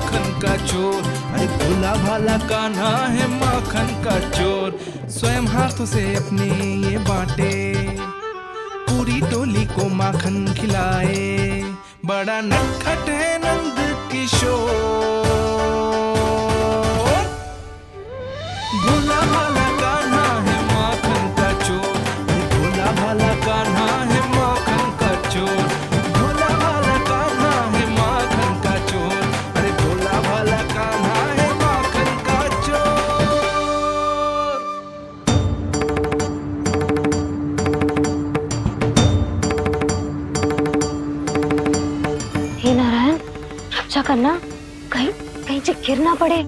माखन का चोर। अरे भोला भाला कान्हा है माखन का चोर, स्वयं हाथों से अपने ये बांटे, पूरी टोली को माखन खिलाए, बड़ा नटखट है नंद किशोर। भोला भाला कान्हा है माखन का चोर, भोला भाला कान्हा है माखन का चोर, भोला भाला कान्हा है माखन का चोर। अरे भोला भाला कान्हा है माखन का चोर। हे नारायण, रक्षा करना, कहीं कहीं से गिर ना पड़े।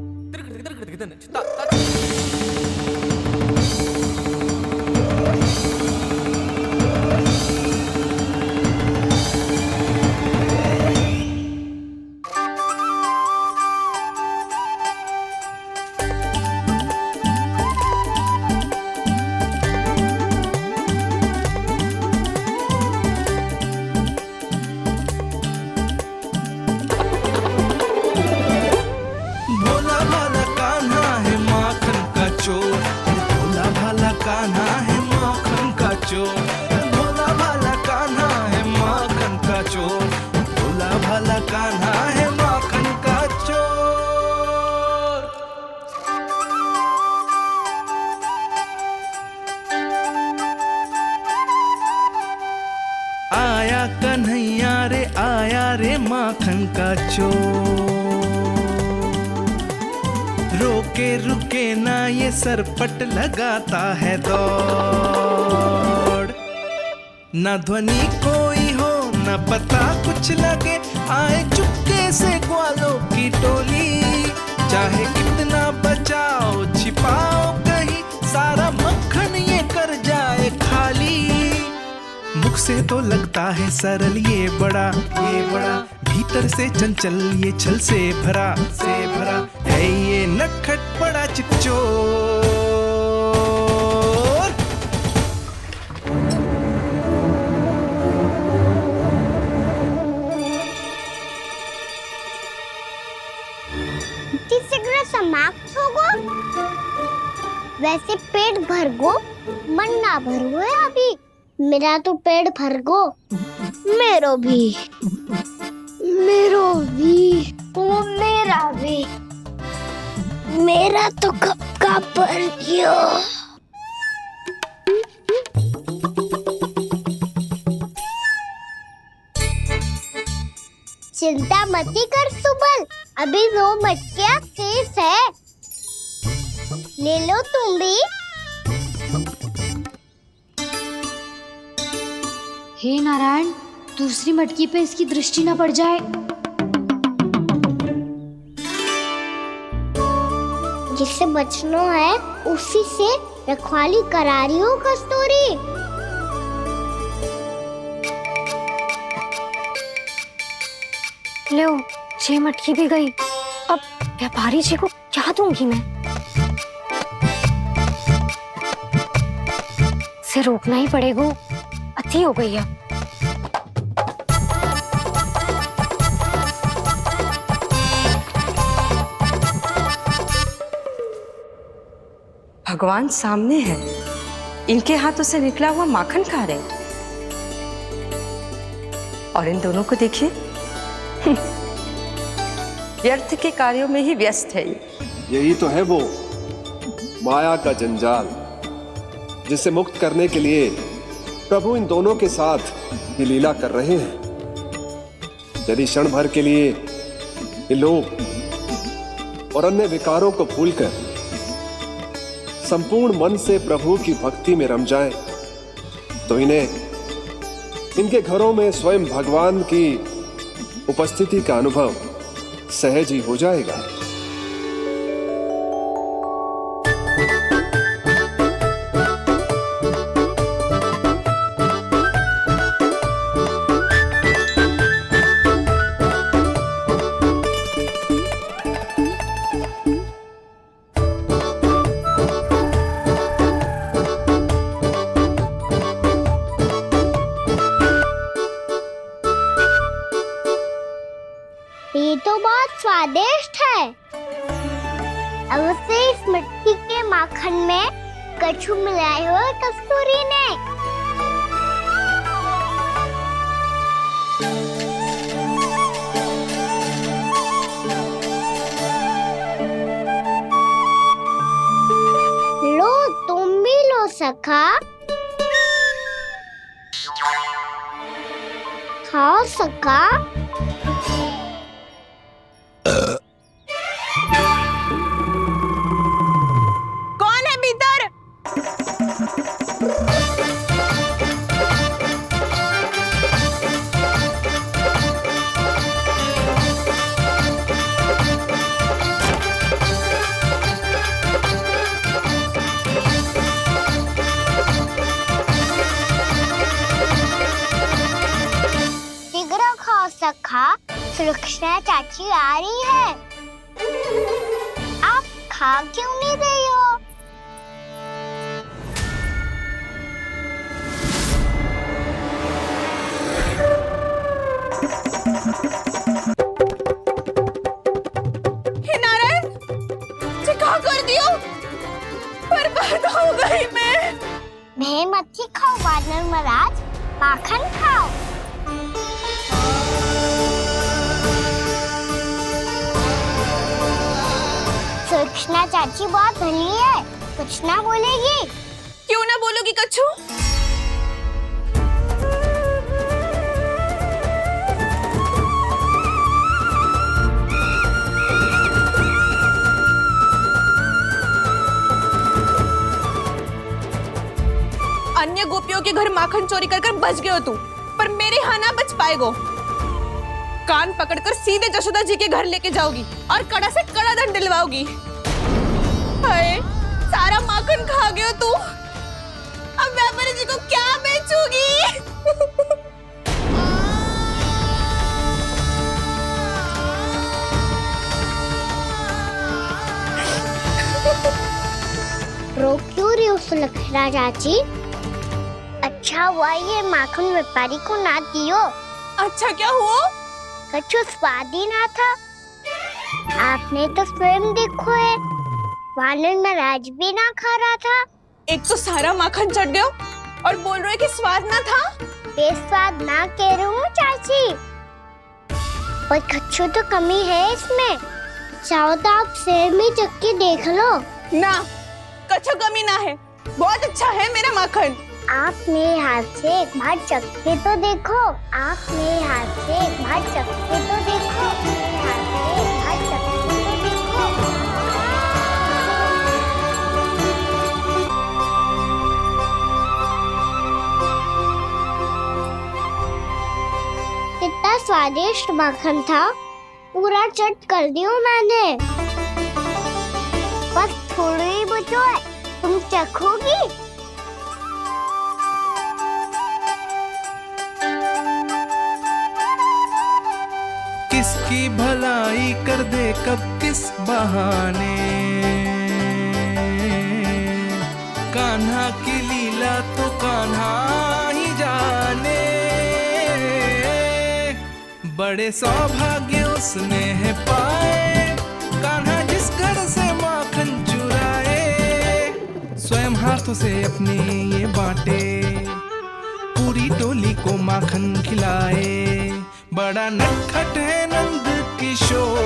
भोला भाला कान्हा है माखन का चोर, भोला भाला कान्हा है माखन का चोर, भोला भाला कान्हा है माखन का चोर, भोला भाला कान्हा है माखन का चोर। आया कन्हैया रे आया रे माखन का चोर, रोके रुके ना ये सरपट लगाता है दौड़, ना ध्वनि कोई हो ना पता कुछ लगे, आए चुपके से ग्वालों की टोली, चाहे कितना बचाओ छिपाओ कहीं, सारा मक्खन ये कर जाए खाली। मुख से तो लगता है सरल ये बड़ा भीतर से चंचल ये छल से भरा है ये नटखट बड़ा चिकचोर। तीसरा समाप्त हो गो, वैसे पेट भर गो मन ना भर गो है अभी। मेरा तो पेट भर गो, मेरो भी ओ मेरा भी, मेरा तो कब का भर गया। चिंता मती कर सुबल, अभी 2 मटकियाँ शेष है, ले लो तुम भी। हे नारायण, दूसरी मटकी पे इसकी दृष्टि न पड़ जाए। जिससे बचना है उसी से रखवाली करा रही हो कस्तूरी। लो, 6 मटकी भी गई, अब व्यापारी जी को क्या दूंगी मैं? इसे रोकना ही पड़ेगा, अति हो गई है। भगवान सामने है, इनके हाथों से निकला हुआ माखन खा रहे, और इन दोनों को देखिए व्यर्थ के कार्यों में ही व्यस्त है। यही तो है वो माया का जंजाल, जिसे मुक्त करने के लिए प्रभु इन दोनों के साथ ये लीला कर रहे हैं। यदि क्षण भर के लिए ये लोग और अन्य विकारों को भूलकर संपूर्ण मन से प्रभु की भक्ति में रम जाएं, तो इनके घरों में स्वयं भगवान की उपस्थिति का अनुभव सहज ही हो जाएगा। स्वादिष्ट है। अवश्य इस मिट्टी के माखन में कछु मिलाए हुए कस्तूरी ने। लो, तुम भी लो सखा। खाओ सखा। कौन है भीतर? शीघ्र खाओ सखा, सुलक्षणा चाची आ रही है। आप खा क्यों नहीं रही हो? हे नारायण, मुझे क्या कर दियो? बर्बाद हो गई मैं। मच्छी खाओ वानर महाराज, माखन खाओ। सुलक्षणा चाची बहुत भली है, कुछ ना बोलेगी। क्यों ना बोलोगी कच्छू? अन्य गोपियों के घर माखन चोरी कर कर बच गए हो तू, पर मेरे यहाँ ना बच पाएगो। कान पकड़कर सीधे जशोदा जी के घर लेके जाओगी और कड़ा से कड़ा दंड दिलवाओगी। हाय, सारा माखन खा गए हो तू। अब व्यापारी जी को क्या बेचूगी? रो क्यों रही हो सुलक्षणा चाची? अच्छा हुआ ये माखन व्यापारी को ना दियो। अच्छा क्या हुआ? कछु स्वाद ही ना था। आपने तो स्वयं देखो है, वानर महाराज भी ना खा रहा था। एक तो सारा माखन चढ़ गया और बोल रहे कि स्वाद ना था। बेस्वाद ना कह रही हूँ चाची, पर कछु तो कमी है इसमें। चाहो तो आप सेब में चक्की देख लो। ना, कछु कमी ना है, बहुत अच्छा है मेरा माखन। आप मेरे हाथ से एक बार चक्के तो देखो। आप मेरे हाथ से एक बार चक्के तो देखो। मेरे हाथ से एक बार चक्के तो देखो। कितना स्वादिष्ट माखन था, पूरा चट कर दिया मैंने। बस थोड़ी ही बचो है, तुम चखोगी? किसकी भलाई कर दे कब किस बहाने, कान्हा की लीला तो कान्हा ही जाने। बड़े सौभाग्य उसने है पाए, कान्हा जिस घर से माखन चुराए। स्वयं हाथों से अपने ये बांटे, पूरी टोली को माखन खिलाए। बड़ा नटखट है नंद किशोर,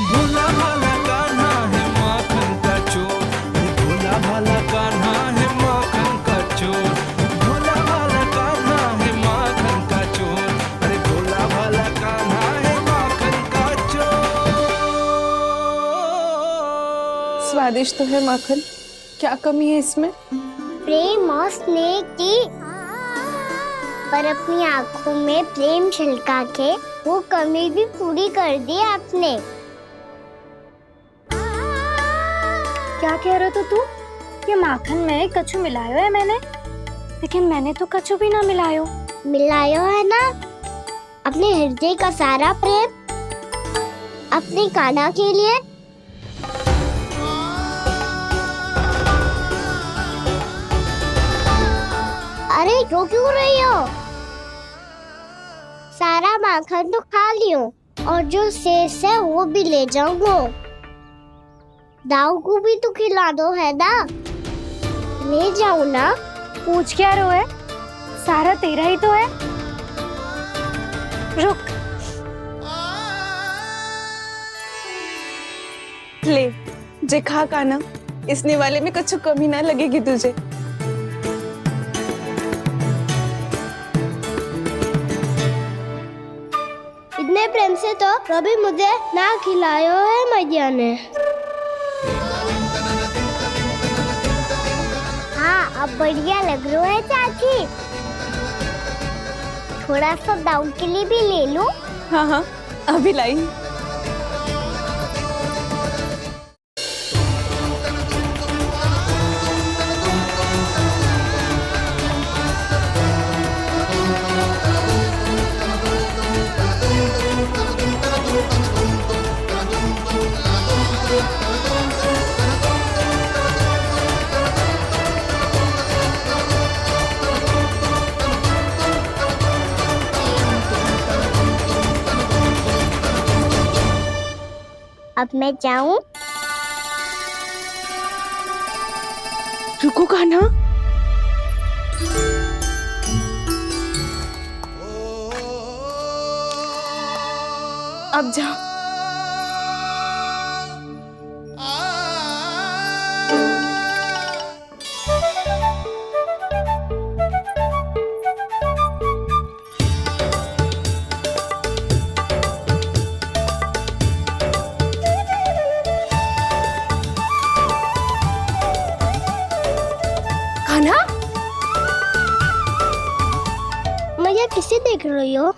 भोला भाला कान्हा है माखन का चोर। भोला भाला कान्हा है माखन का चोर। भोला भाला कान्हा है माखन का चोर। अरे भोला भाला कान्हा है माखन का चोर। स्वादिष्ट तो है माखन, क्या कमी है इसमें? प्रेम और स्नेह की, पर अपनी आंखों में प्रेम छलका के वो कमी भी पूरी कर दी आपने। क्या कह रहे हो तू? ये माखन में कछु मिलायो है मैंने, लेकिन मैंने तो कछु भी ना मिलायो। मिलायो है ना अपने हृदय का सारा प्रेम अपने कान्हा के लिए। अरे रो क्यों रही हो? सारा माखन तो खा लियो और जो शेष है वो भी ले जाऊंगा। दाऊ को भी तो खिला दो है ना, ले जाओ ना। पूछ क्या रो है, सारा तेरा ही तो है। रुक, ले जे खा काना, इसने वाले में कुछ कमी ना लगेगी तुझे। इतने प्रेम से तो कभी मुझे ना खिलायो है मैया ने। हाँ, अब बढ़िया लग रहा है चाची। थोड़ा सा दाऊ के लिए भी ले लो। हाँ हाँ, अभी लाई। अब मैं जाऊं? रुको कान्हा, अब जाओ। कान्हा, मैया किसे देख रही हो?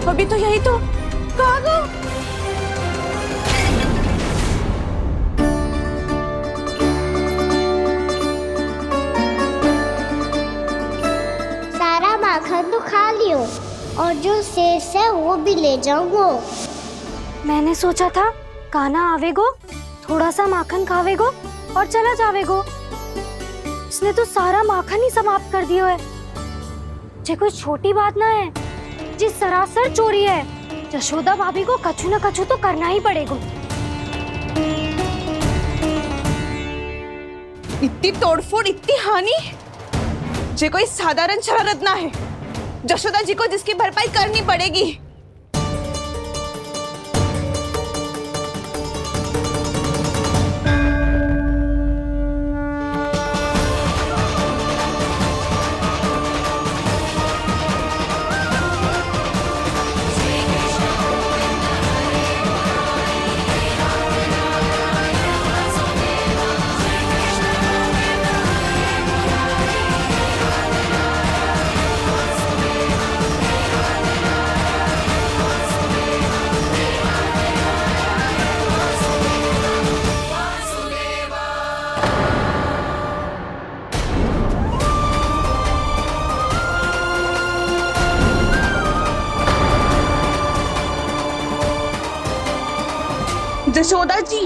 अभी तो यही तो। कहाँ गो? सारा माखन तो खा लियो और जो शेष है वो भी ले जाऊंगा। मैंने सोचा था कान्हा आवेगो, थोड़ा सा माखन खावेगो और चला जावेगो। इसने तो सारा माखन ही समाप्त कर दियो है। जे कोई छोटी बात ना है, जी सरासर चोरी है। यशोदा भाभी को कछु न कछु तो करना ही पड़ेगा। इतनी तोड़फोड़, इतनी हानि, जे कोई साधारण शरारत ना है। यशोदा जी को जिसकी भरपाई करनी पड़ेगी। यशोदा जी,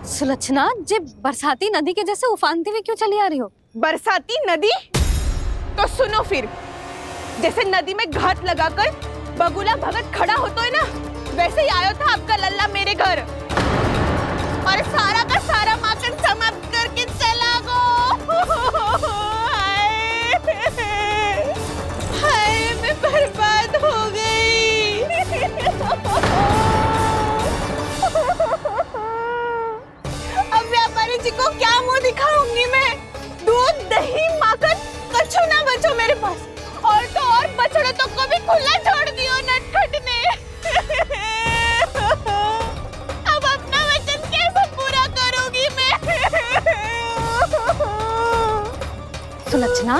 सुलक्षणा, जे बरसाती नदी के जैसे उफानते हुए क्यों चली आ रही हो? बरसाती नदी? तो सुनो फिर, जैसे नदी में घाट लगाकर बगुला भगत खड़ा होता है ना, वैसे ही आया था आपका लल्ला मेरे घर और सारा का सारा माखन समाप्त करके चला गो। हाय, मैं बर्बाद हो गई। अब व्यापारी जी को क्या मुंह दिखाऊंगी मैं? दूध, दही, माखन कछु ना बचो मेरे पास। और तो और बछड़े तो को भी खुला छोड़ दियो नटखट ने। अब अपना वचन कैसे पूरा करूं? सुलक्षणा,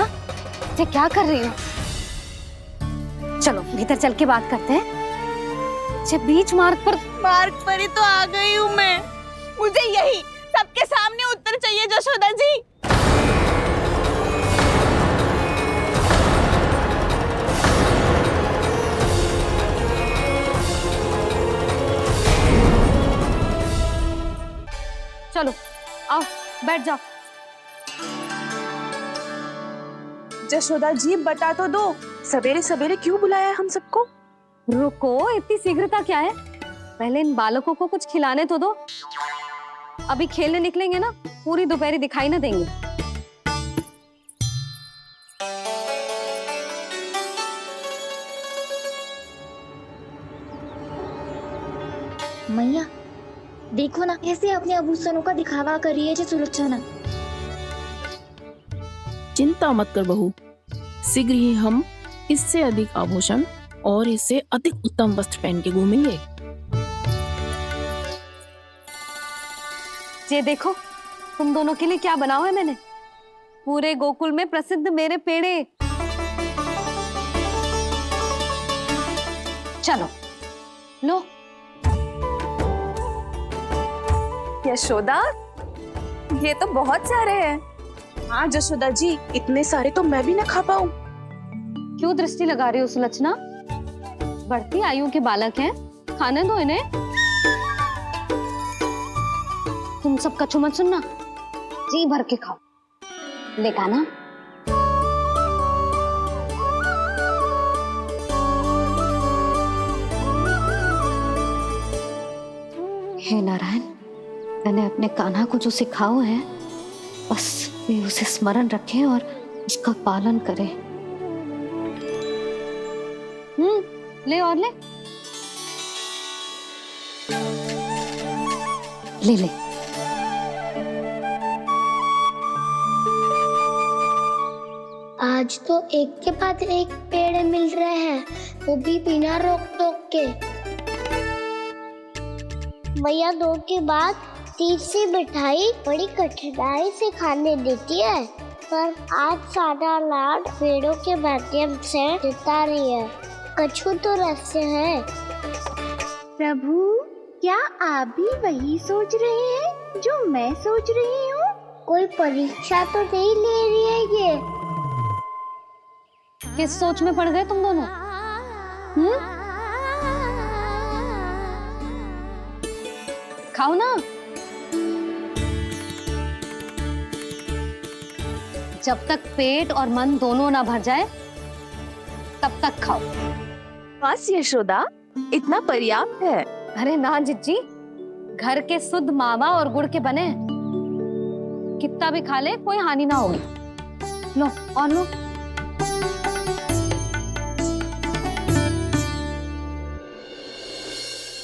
ये क्या कर रही हो? चलो भीतर चल के बात करते हैं। ये बीच मार्ग पर ही तो आ गई हूँ मैं। मुझे यही सबके सामने उत्तर चाहिए जशोदा जी। चलो आओ बैठ जाओ। जशोदा जी बता तो दो, सवेरे सवेरे क्यों बुलाया है हम सबको? रुको, इतनी शीघ्रता क्या है? पहले इन बालकों को कुछ खिलाने तो दो। अभी खेलने निकलेंगे ना, पूरी दोपहरी दिखाई ना देंगे। मैया देखो ना कैसे अपने आभूषणों का दिखावा कर रही है जी सुलक्षणा। चिंता मत कर बहू, शीघ्र ही हम इससे अधिक आभूषण और इससे अधिक उत्तम वस्त्र पहन के घूमेंगे। ये देखो तुम दोनों के लिए क्या बनाओ है मैंने। पूरे गोकुल में प्रसिद्ध मेरे पेड़े। चलो लो। यशोदा, ये तो बहुत सारे हैं। हाँ जशोदा जी, इतने सारे तो मैं भी ना खा पाऊं। क्यों दृष्टि लगा रही हो सुलक्षणा? बढ़ती आयु के बालक हैं, खाने दो इन्हें। तुम सब कछु मत सुनना, जी भर के खाओ। लेगा ना? हे नारायण, मैंने अपने कान्हा को जो सिखाओ है, बस वे उसे स्मरण रखे और उसका पालन करे। ले और ले ले ले। आज तो एक के बाद एक पेड़ मिल रहे हैं, वो भी बिना रोक टोक के। मैया 2 के बाद तीसरी मिठाई बड़ी कठिनाई से खाने देती है, पर आज सादा लाड पेड़ों के माध्यम से जिता रही है। कछु तो रहस्य है। प्रभु, क्या आप भी वही सोच रहे हैं जो मैं सोच रही हूँ? कोई परीक्षा तो नहीं ले रही है ये? किस सोच में पड़ गए तुम दोनों? खाओ ना। जब तक पेट और मन दोनों ना भर जाए तब तक खाओ। बस यशोदा, इतना पर्याप्त है। अरे ना जिज्जी, घर के शुद्ध मावा और गुड़ के बने, कितना भी खा ले कोई हानि ना होगी। लो और लो।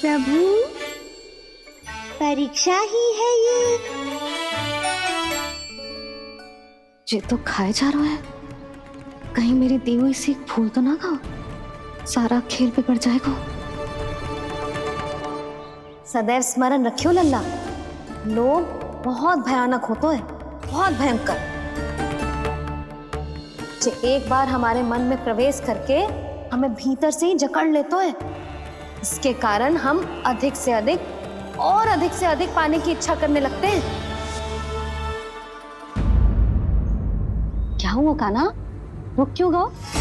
प्रभु, परीक्षा ही है ये तो खाए जा रहा है। कहीं मेरी दी हुई सीख फूल तो ना खाओ, सारा खेल बिगड़ जाएगा। सदैव स्मरण रखियो लल्ला, लोग बहुत भयानक होते हैं, बहुत भयंकर। जो एक बार हमारे मन में प्रवेश करके हमें भीतर से ही जकड़ लेते हैं, इसके कारण हम अधिक से अधिक और अधिक से अधिक पाने की इच्छा करने लगते हैं। क्या हुआ कान्हा, रुक क्यों गए?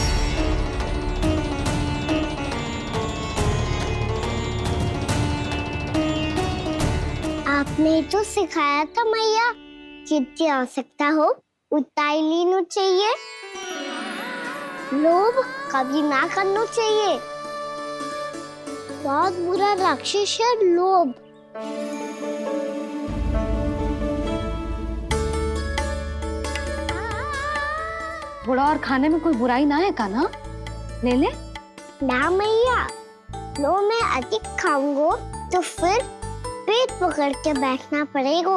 आपने तो सिखाया था मैया, जितनी आवश्यकता हो उतना ही लेना चाहिए, लोभ कभी ना करना चाहिए। बहुत बुरा राक्षस है लोभ। बुरा और खाने में कोई बुराई ना है कान्हा, ले ले। ना मैया, लो मैं अधिक खाऊंगा तो फिर पेट पकड़ के बैठना पड़ेगा।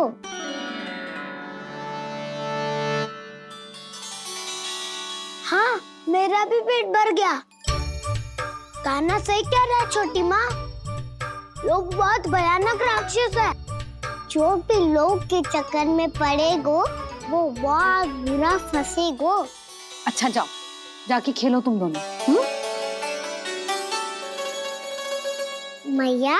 हाँ, मेरा भी पेट भर गया। कान्हा सही कह रहा है छोटी माँ, लोग बहुत भयानक राक्षस है। जो भी लोग के चक्कर में पड़ेगो वो बहुत बुरा फंसेगो। अच्छा जाओ, जाके खेलो तुम दोनों। मैया,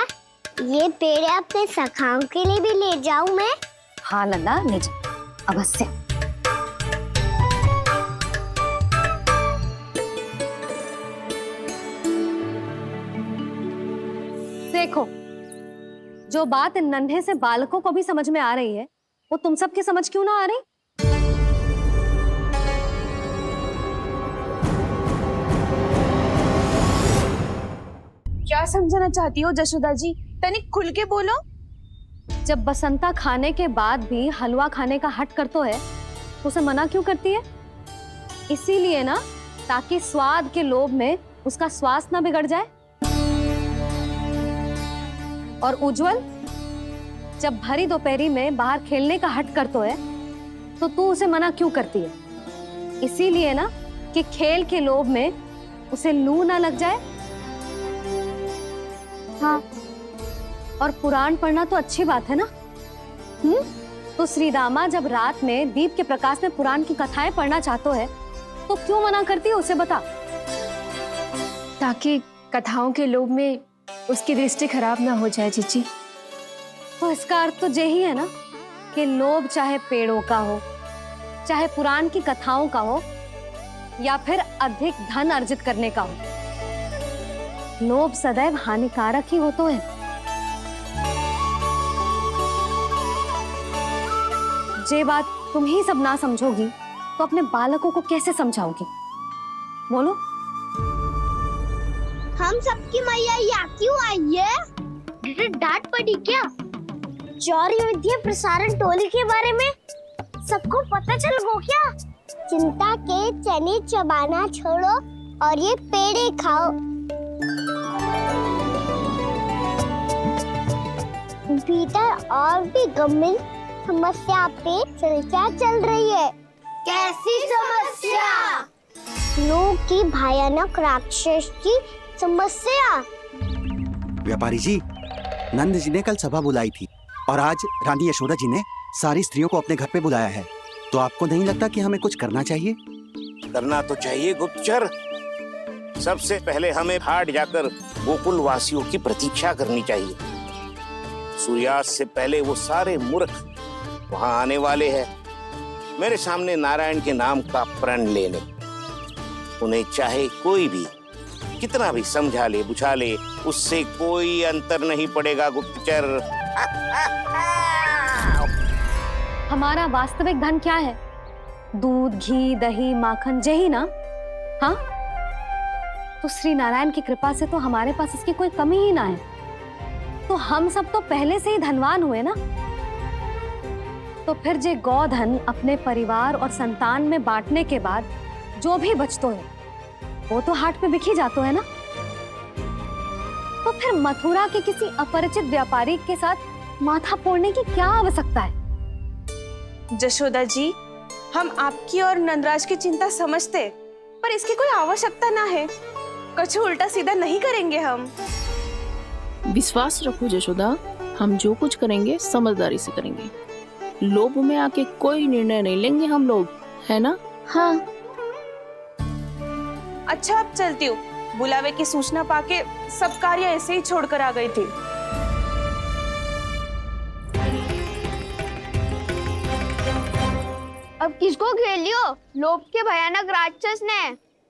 ये पेड़ अपने सखाओं के लिए भी ले जाऊं मैं? हाँ नंदा, ले जा अवश्य। देखो, जो बात इन नन्हे से बालकों को भी समझ में आ रही है, वो तुम सबकी समझ क्यों ना आ रही? क्या समझाना चाहती हो जशोदा जी? तनिक खुल के बोलो। जब बसंता खाने के बाद भी हलवा खाने का हट करतो है, तो उसे मना क्यों करती है? इसीलिए ना, ताकि स्वाद के लोभ में उसका स्वास्थ्य ना बिगड़ जाए। और उज्जवल, जब भरी दोपहरी में बाहर खेलने का हट करतो है, तो तू उसे मना क्यों करती है? इसीलिए ना, कि खेल के लोभ में उसे लू ना लग जाए। हाँ, और पुराण पढ़ना तो अच्छी बात है ना। तो श्रीदामा जब रात में दीप के प्रकाश में पुराण की कथाएं पढ़ना चाहते है, तो क्यों मना करती है उसे? बता। ताकि कथाओं के लोभ में उसकी दृष्टि खराब ना हो जाए जीजी। तो इसका अर्थ तो यही है ना, कि लोभ चाहे पेड़ों का हो, चाहे पुराण की कथाओं का हो, या फिर अधिक धन अर्जित करने का हो, लोभ सदैव हानिकारक ही होता है। जे बात तुम ही सब ना समझोगी, तो अपने बालकों को कैसे समझाओगी? बोलो। हम सबकी मैया यहाँ क्यों आई है? डांट पड़ी क्या? चौरी विद्या प्रसारण टोली के बारे में सबको पता चल गो क्या? चिंता के चने चबाना छोड़ो और ये पेड़े खाओ। भीतर और भी गंभीर समस्या पे चर्चा चल रही है। कैसी समस्या? लोग की भयानक राक्षस की समस्या। व्यापारी जी, नंद जी ने कल सभा बुलाई थी और आज रानी यशोदा जी ने सारी स्त्रियों को अपने घर पे बुलाया है। तो आपको नहीं लगता कि हमें कुछ करना चाहिए? करना तो चाहिए गुप्तचर। सबसे पहले हमें हाट जाकर गोकुल वासियों की प्रतीक्षा करनी चाहिए। सूर्यास्त से पहले वो सारे मूर्ख वहां आने वाले हैं, मेरे सामने नारायण के नाम का प्रण लेने। उन्हें चाहे कोई भी कितना भी समझा ले बुझा ले, उससे कोई अंतर नहीं पड़ेगा गुप्तचर। हमारा वास्तविक धन क्या है? दूध, घी, दही, माखन, यही ना? हाँ, तो श्री नारायण की कृपा से तो हमारे पास इसकी कोई कमी ही ना है। तो हम सब तो पहले से ही धनवान हुए ना। तो फिर जे गौधन अपने परिवार और संतान में बांटने के बाद जो भी बचतो है, वो तो हाट पे बिखी जातो है ना। तो फिर मथुरा के किसी अपरिचित व्यापारी के साथ माथा फोड़ने की क्या आवश्यकता है? जशोदा जी, हम आपकी और नंदराज की चिंता समझते, पर इसकी कोई आवश्यकता ना है। कुछ उल्टा सीधा नहीं करेंगे हम। विश्वास रखो जशोदा, हम जो कुछ करेंगे समझदारी से करेंगे। लोभ में आके कोई निर्णय नहीं लेंगे हम लोग, है ना? हाँ। अच्छा, अब चलती हूँ। बुलावे की सूचना पाके सब कार्य ऐसे ही छोड़कर आ गई थी। अब किसको घेर लियो? लोभ के भयानक राक्षस ने।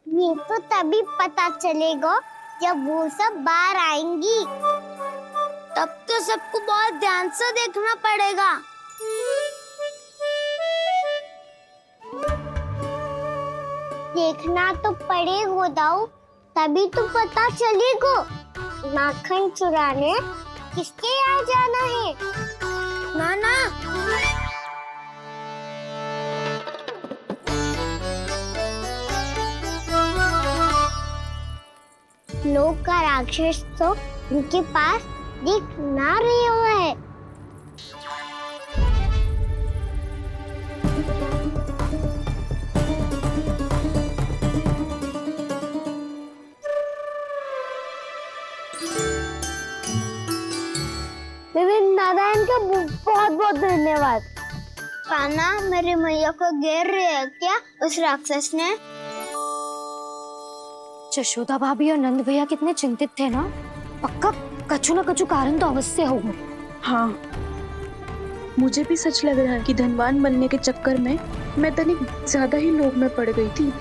ये तो तभी पता चलेगा जब वो सब बाहर आएंगी। तब तो सबको बहुत ध्यान से देखना पड़ेगा। देखना तो पड़ेगा दाऊ, तभी तो पता चलेगा माखन चुराने किसके यहाँ जाना है। नाना, लोग का राक्षस तो उनके पास दिख ना रहे हुए है। नारायण का बहुत बहुत धन्यवाद। कान्हा मेरी मैया को घेर रहे है क्या उस राक्षस ने? यशोदा भाभी और नंद भैया कितने चिंतित थे ना। पक्का कछु न कछु कारण तो अवश्य होगा। हाँ, मुझे भी सच लग रहा है कि धनवान बनने के चक्कर में मैं तनिक ज्यादा ही लोभ में पड़ गई थी।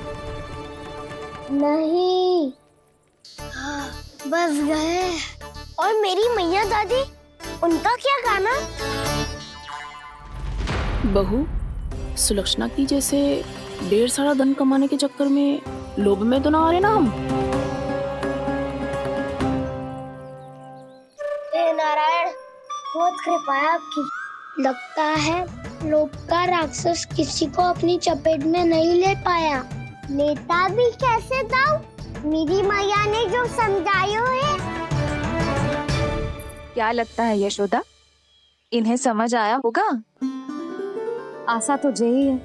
नहीं, बस गए। और मेरी मैया दादी, उनका क्या गाना? बहू, सुलक्षणा की जैसे ढेर सारा धन कमाने के चक्कर में लोभ में तो ना आ रहे ना हम। हे नारायण, बहुत कृपा है आपकी। लगता है लोभ का राक्षस किसी को अपनी चपेट में नहीं ले पाया। लेता भी कैसे था? मेरी मैया ने जो समझायो है। क्या लगता है यशोदा, इन्हें समझ आया होगा? आशा तो यही है,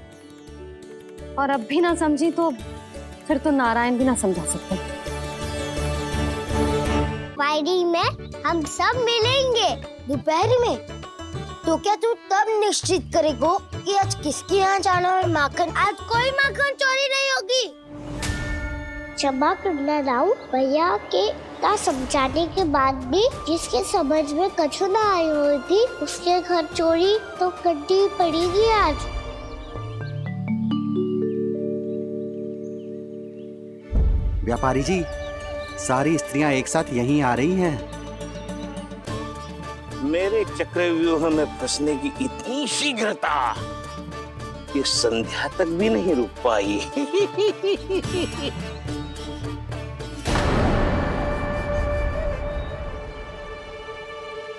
और अब भी ना समझी तो फिर तो नारायण भी ना समझा सकते। वायरी में हम सब मिलेंगे दोपहर में। तो क्या तू तब निश्चित करेगो कि आज किसके यहाँ जाना है माखन? आज कोई माखन चोरी नहीं होगी। क्षमा करना राव, भैया के का समझाने के बाद भी जिसके समझ में कछु ना आई हुई थी उसके घर चोरी तो करनी पड़ेगी आज। व्यापारी जी, सारी स्त्रियां एक साथ यहीं आ रही हैं। मेरे चक्रव्यूह में फंसने की इतनी शीघ्रता कि संध्या तक भी नहीं रुक पाई।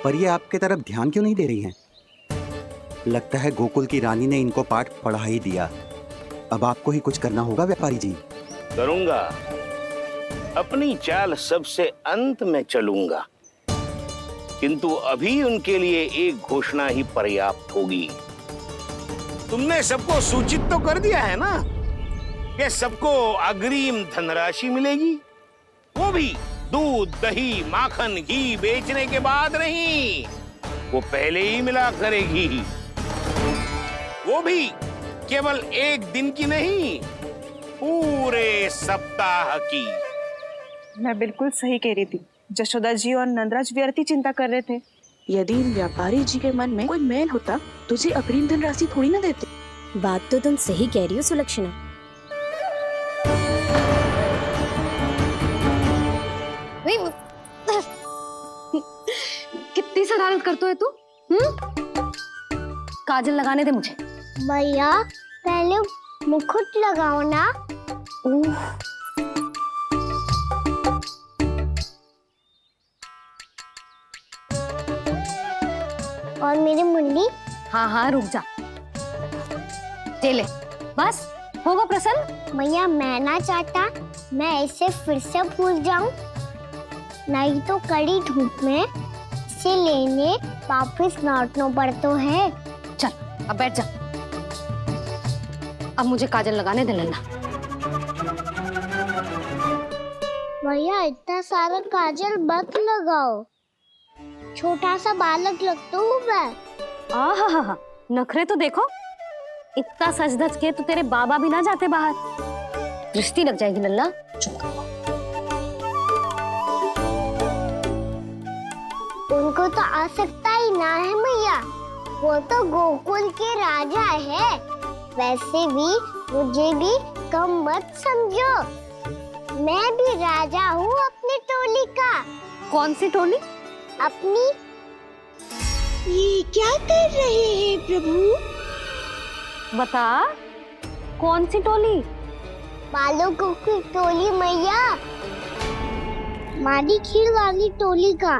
पर ये आपके तरफ ध्यान क्यों नहीं दे रही हैं? लगता है गोकुल की रानी ने इनको पाठ पढ़ा ही दिया। अब आपको ही कुछ करना होगा व्यापारी जी। करूंगा, अपनी चाल सबसे अंत में चलूंगा, किंतु अभी उनके लिए एक घोषणा ही पर्याप्त होगी। तुमने सबको सूचित तो कर दिया है ना कि सबको अग्रिम धनराशि मिलेगी, वो भी दूध, दही, माखन, घी बेचने के बाद नहीं, वो पहले ही मिला करेगी। वो भी केवल एक दिन की नहीं, पूरे सप्ताह की। मैं बिल्कुल सही कह रही थी। यशोदा जी और नंदराज व्यर्थ ही चिंता कर रहे थे। यदि इन व्यापारी जी के मन में कोई मैल होता तुझे अग्रिम धनराशि थोड़ी ना देते। बात तो तुम सही कह रही हो सुलक्षणा। कितनी शरारत करते है तू? काजल लगाने दे मुझे। भैया पहले मुकुट लगाओ ना। और मेरी मुन्नी। हाँ हाँ रुक जा, ले बस होगा प्रसन्न। भैया मैं ना चाहता मैं ऐसे फिर से भूल जाऊं, नहीं तो कड़ी धूप में इसे लेने वापस लौटना पड़ता है। चल अब बैठ जा, अब मुझे काजल लगाने दे लेना। भैया इतना सारा काजल मत लगाओ, छोटा सा बालक लगता हूँ मैं। आहा, नखरे तो देखो, इतना सज धज के तो तेरे बाबा भी ना जाते बाहर, दृष्टि लग जाएगी लल्ला। उनको तो आ सकता ही ना है भैया, वो तो गोकुल के राजा है। वैसे भी मुझे भी कम मत समझो, मैं भी राजा हूँ अपनी टोली का। कौन सी टोली? अपनी। ये क्या कर रहे हैं प्रभु? बता, कौन सी टोली? बालकों की टोली मैया, मारी खीर वाली टोली का।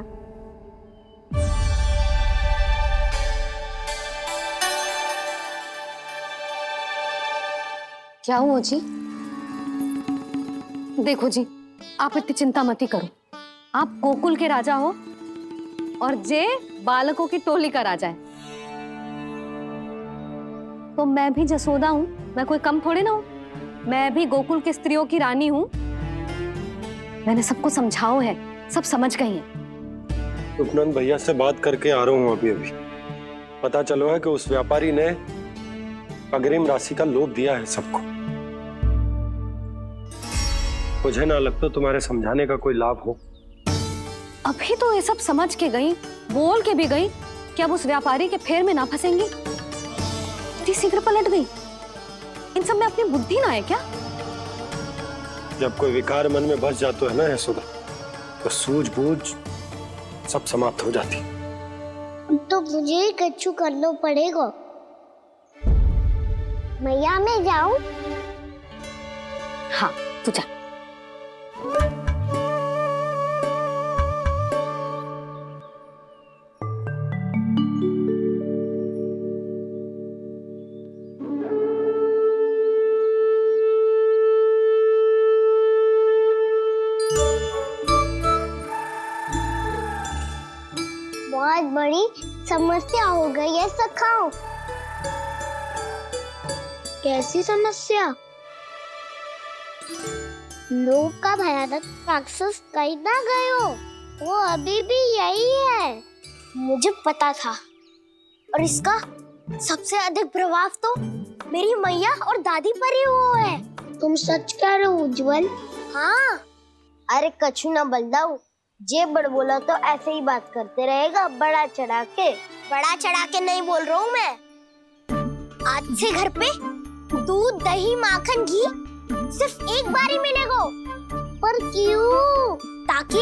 क्या हुआ जी? देखो जी, आप इतनी चिंता मत ही करो। आप गोकुल के राजा हो और जे बालकों की टोली का राजा है, तो मैं भी जसोदा हूँ, मैं कोई कम थोड़े ना हूँ। मैं भी गोकुल की स्त्रियों की रानी हूँ। मैंने सबको समझाओ है, सब समझ गई हैं। उपनंद भैया से बात करके आ रहा हूँ अभी। पता चलो है कि उस व्यापारी ने अग्रिम राशि का लोभ दिया है सबको। मुझे ना लगता तुम्हारे समझाने का कोई लाभ हो। अभी तो ये सब समझ के गई, बोल के भी गई कि अब उस व्यापारी के फेर में ना फंसेंगी। इतनी शीघ्र पलट गई। इन सब में अपनी बुद्धि ना है क्या? जब कोई विकार मन में बस जाता है ना यशोदा, तो सूझबूझ सब समाप्त हो जाती। तो मुझे ही कच्चू करना पड़ेगा। मैया मैं जाऊं? हाँ तू जा। बहुत बड़ी समस्या हो गई है सखाओ। कैसी समस्या? लोभ का भयानक राक्षस कहीं ना गए हो, वो अभी भी यही है। मुझे पता था, और इसका सबसे अधिक प्रभाव तो मेरी मैया और दादी पर ही हुआ है। तुम सच कह रहे हो उज्जवल? हाँ। अरे कछु ना बलदाऊ, जे बड़ बोला तो ऐसे ही बात करते रहेगा बड़ा चढ़ा के। बड़ा चढ़ा के नहीं बोल रहा हूँ मैं। आज से घर पे दूध दही माखन घी सिर्फ एक बार ही मिलेगा। पर क्यों? ताकि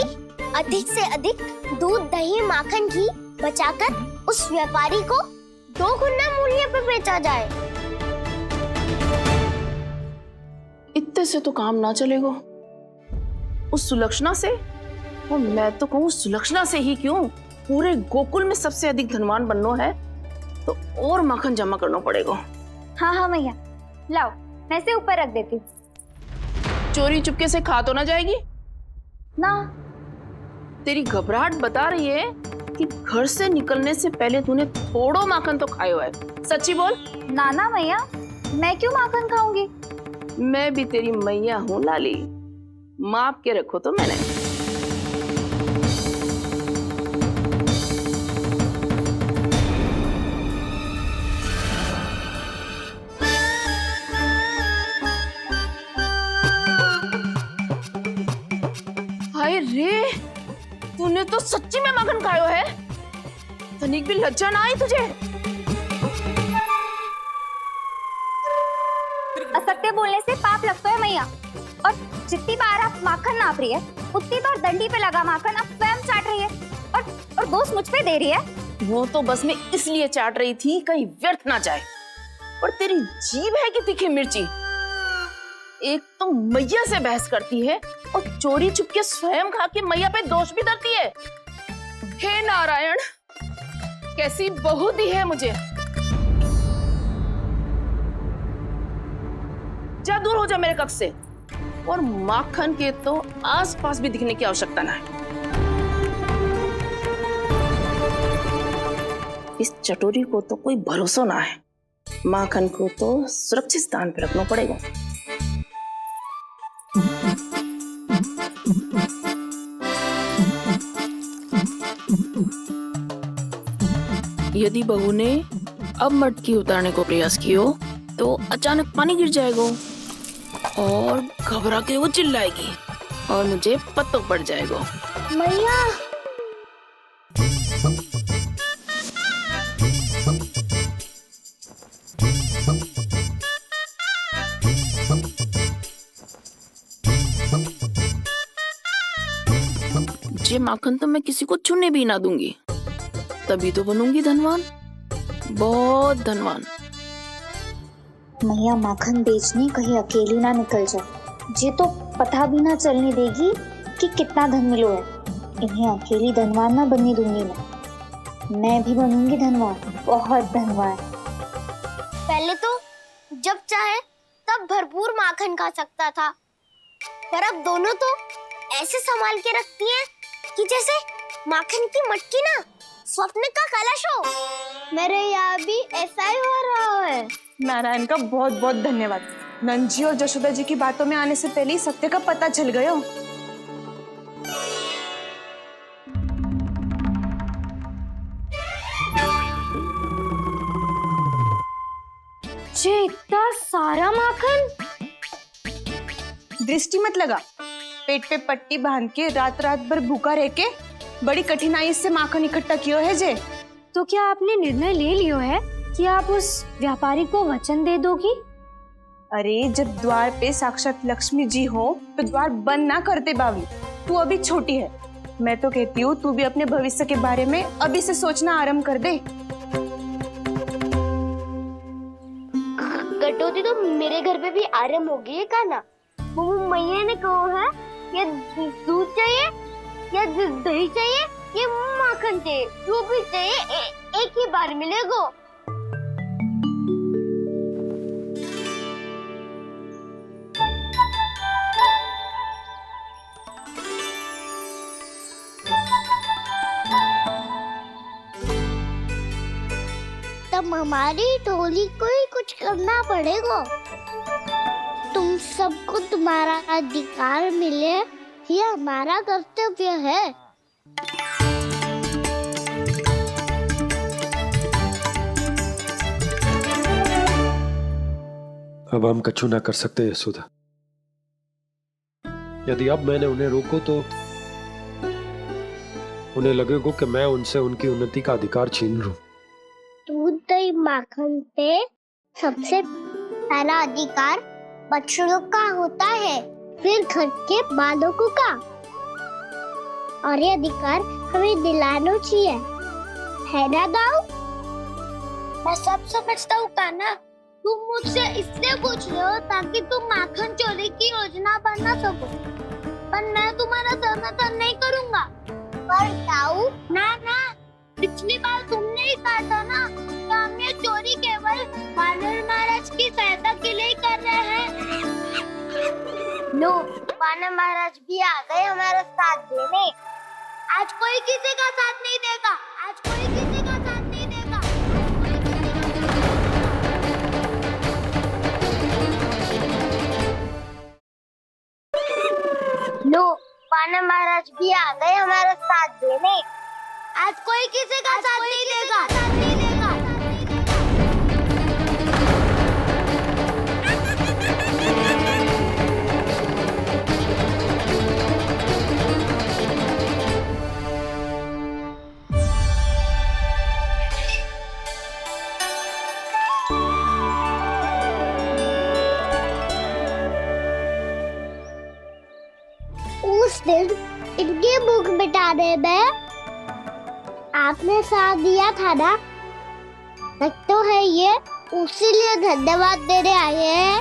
अधिक से अधिक दूध दही माखन घी बचाकर उस व्यापारी को 2 गुना मूल्य पे बेचा जाए। इतने से तो काम ना चलेगा। उस सुलक्षणा से, और मैं तो कहूँ सुलक्षणा से ही क्यों, पूरे गोकुल में सबसे अधिक धनवान बनना है तो और माखन जमा करना पड़ेगा। हाँ हाँ मैया, लाओ मैं इसे ऊपर रख देती हूँ। चोरी चुपके से खा तो ना जाएगी ना? तेरी घबराहट बता रही है कि घर से निकलने से पहले तूने थोड़ो माखन तो खाया है। सच्ची बोल। ना ना मैया, मैं क्यों माखन खाऊंगी? मैं भी तेरी मैया हूँ लाली, माप के रखो तो मैंने। हाय रे, तूने तो सच्ची में माखन खायो है। तनिक भी लज्जा ना आई तुझे? असत्य बोलने से पाप लगता है मैया, और जितनी बार आप माखन नाप रही है उतनी बार डंडी पे लगा माखन आप स्वयं चाट रही है, और दोष मुझ पे दे रही है। वो तो बस मैं इसलिए चाट रही थी कहीं व्यर्थ ना जाए। और तेरी जीभ है कि तीखी मिर्ची। एक तो मैया से बहस करती है और चोरी चुपके स्वयं खा के मैया पे दोष भी धरती है। हे नारायण, कैसी बहू दी है मुझे। जा दूर हो जा मेरे कक्ष से, और माखन के तो आसपास भी दिखने की आवश्यकता ना है। इस चटोरी को तो कोई भरोसा ना है। माखन को तो सुरक्षित स्थान पर रखना पड़ेगा। यदि बहू ने अब मटकी उतारने को प्रयास किया तो अचानक पानी गिर जाएगा और घबरा के वो चिल्लाएगी और मुझे पता पड़ जाएगा। मैया, ये माखन तो मैं किसी को छूने भी ना दूंगी, तभी तो बनूंगी धनवान, बहुत धनवान। मैया माखन बेचने कहीं अकेली ना निकल जाए। ये तो पता भी ना चलने देगी कि कितना धन मिलो है। इन्हें अकेली धनवान ना बनने दूंगी मैं भी बनूंगी धनवान, बहुत धनवान। पहले तो जब चाहे तब भरपूर माखन खा सकता था, पर अब दोनों तो ऐसे संभाल के रखती हैं कि जैसे माखन की मटकी ना स्वप्न का कलश हो। मेरे यहाँ भी ऐसा ही हो रहा है। नारायण का बहुत बहुत धन्यवाद। नंद जी और जशोदा जी की बातों में आने से पहले ही सत्य का पता चल गया। जे इतना सारा माखन। दृष्टि मत लगा, पेट पे पट्टी बांध के रात रात भर भूखा रह के बड़ी कठिनाई से माखन इकट्ठा किया है जे। तो क्या आपने निर्णय ले लियो है कि आप उस व्यापारी को वचन दे दोगी? अरे जब द्वार पे साक्षात लक्ष्मी जी हो तो द्वार बंद ना करते बावली। तू अभी छोटी है, मैं तो कहती हूँ तू भी अपने भविष्य के बारे में अभी से सोचना आरंभ कर दे। कटौती तो मेरे घर पे भी आरंभ हो गई है काना। वो मैया ने कहा है या दूध चाहिए या दही चाहिए या माखन चाहिए, जो भी चाहिए एक ही बार मिलेगा। तब हमारी टोली को ही कुछ करना पड़ेगा। तुम सबको तुम्हारा अधिकार मिले, ये हमारा कर्तव्य है। अब हम कछु ना कर सकते यशोदा। यदि अब मैंने उन्हें रोको तो उन्हें लगेगा कि मैं उनसे उनकी उन्नति का अधिकार छीन लूं। दूध दही माखन पे सबसे पहला अधिकार बछड़ों का होता है, फिर घर के बालकों का, और ये अधिकार हमें दिलाना चाहिए, है ना दाऊ? मैं सब समझता हूँ काना, तुम मुझसे इसलिए पूछ रहे हो ताकि तुम माखन चोरी की योजना बना सको, पर मैं तुम्हारा समर्थन नहीं करूँगा। पर दाऊ ना, पिछली बार तुमने ही कहा था ना कि हम ये चोरी केवल वानर महाराज की सहायता के लिए कर रहे हैं। लो, वानर महाराज भी आ गए हमारा साथ देने। आज कोई किसी का साथ नहीं देगा, आज कोई किसी का साथ नहीं देगा। लो, वानर महाराज भी आ गए हमारा साथ देने। आज कोई किसी का साथ नहीं देगा। उस दिन इनके मुख मिटाने में आपने साथ दिया था ना, तो है ये उसी लिए धन्यवाद देने आए हैं।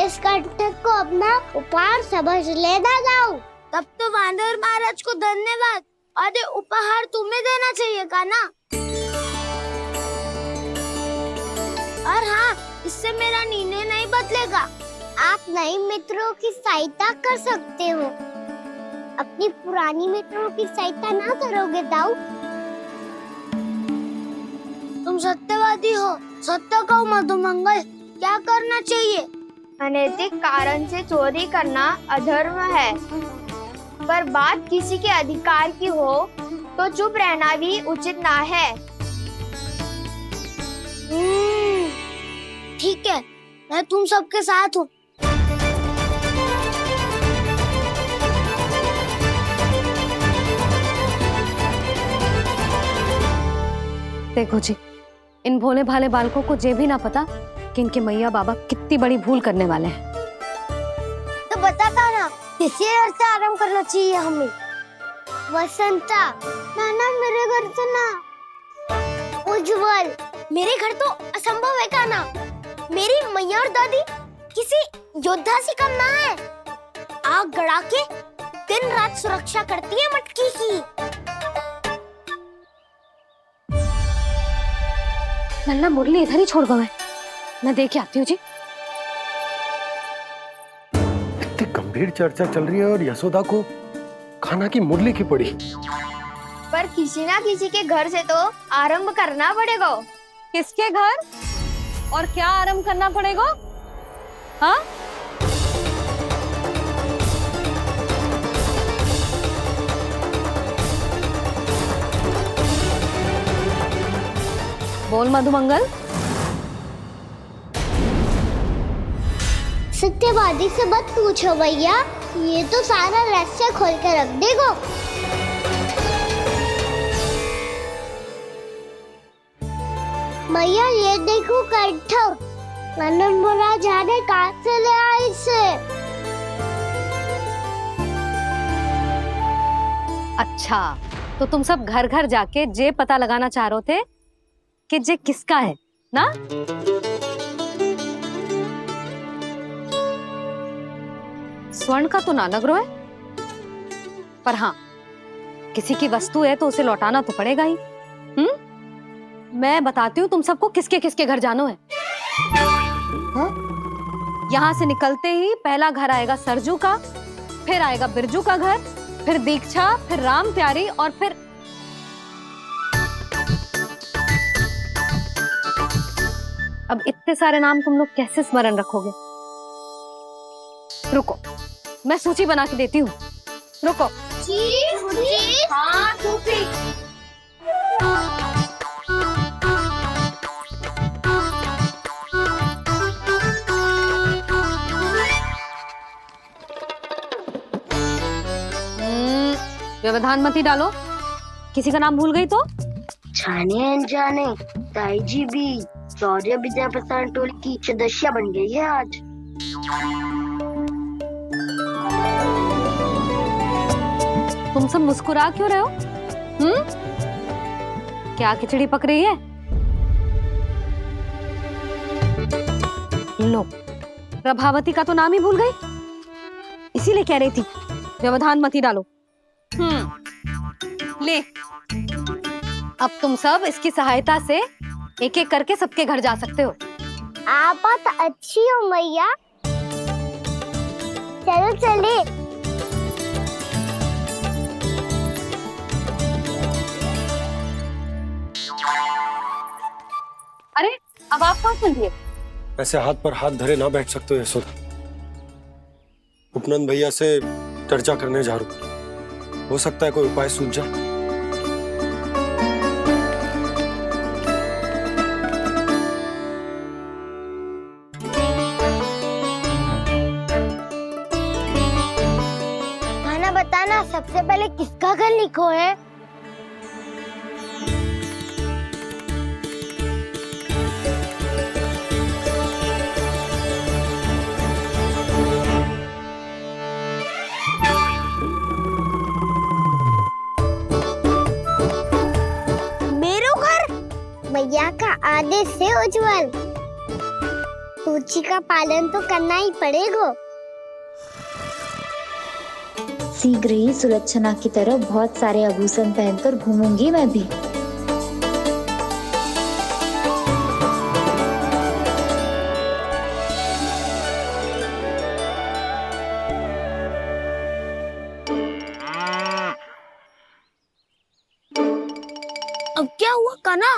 इस कंटक को अपना उपहार समझ लेना जाओ। तब तो वानर महाराज को धन्यवाद और ये उपहार तुम्हें देना चाहिए का ना। और हाँ, इससे मेरा निर्णय नहीं बदलेगा। आप नए मित्रों की सहायता कर सकते हो, अपनी पुरानी मित्रों की सहायता ना करोगे दाऊ? तुम सत्यवादी हो, सत्य कहो मधुमंगल, क्या करना चाहिए? अनैतिक कारण से चोरी करना अधर्म है, पर बात किसी के अधिकार की हो तो चुप रहना भी उचित ना है। ठीक है, मैं तुम सबके साथ हूँ। देखो जी, इन भोले भाले बालकों को ये भी ना पता कि इनके मैया बाबा कितनी बड़ी भूल करने वाले हैं। तो बता ना, किसी घर से आराम करना चाहिए हमें? वसंता, ना मेरे घर से ना। उज्जवल, मेरे घर तो असंभव है काना। मेरी मैया और दादी किसी योद्धा से कम ना है। आग गड़ा के दिन रात सुरक्षा करती है मटकी की। नन्ना मुरली इधर ही छोड़ गए, मैं देख आती हूँ जी। इतनी गंभीर चर्चा चल रही है और यशोदा को खाना की मुरली की पड़ी। पर किसी ना किसी के घर से तो आरंभ करना पड़ेगा। किसके घर और क्या आरंभ करना पड़ेगा? हाँ, बोल मधुमंगल। सत्यवादी से मत पूछो भैया, ये तो सारा रहस्य खोल कर रख देगो। भैया ये देखो कंठक, आनंद बोला जाने कहाँ से ले आए इसे। अच्छा, तो तुम सब घर घर जाके जे पता लगाना चाह रहे थे कि जे किसका है ना? स्वर्ण का तो ना लग रहा है, पर हाँ, किसी की वस्तु है तो उसे लौटाना तो पड़ेगा ही। मैं बताती हूँ तुम सबको किसके किसके घर जाना है। यहाँ से निकलते ही पहला घर आएगा सरजू का, फिर आएगा बिरजू का घर, फिर दीक्षा, फिर राम प्यारी और फिर अब इतने सारे नाम तुम लोग कैसे स्मरण रखोगे? रुको, मैं सूची बना के देती हूँ। रुको। हाँ, सूची। व्यवधान मत ही डालो, किसी का नाम भूल गई तो? जाने अनजाने ताई जी भी शौर्य विद्या प्रसारण टोली की सदस्य बन गई है आज। तुम सब मुस्कुरा क्यों रहे हो? क्या खिचड़ी पक रही है? लो, प्रभावती का तो नाम ही भूल गई, इसीलिए कह रही थी व्यवधान मत ही डालो। ले, अब तुम सब इसकी सहायता से एक एक करके सबके घर जा सकते हो। आप बात अच्छी हो मैया, चलो चले। अरे अब आप कहाँ चल दिए? ऐसे हाथ पर हाथ धरे ना बैठ सकते हो यशोदा। उपनंद भैया से चर्चा करने जा रहा हूं, हो सकता है कोई उपाय सूझ जाए। खाना बताना, सबसे पहले किसका घर लिखो है? भैया का आदेश से उज्जवल, सूची का पालन तो करना ही पड़ेगा। शीघ्र ही सुलक्षणा की तरह बहुत सारे आभूषण पहनकर घूमूंगी मैं भी। अब क्या हुआ कान्हा?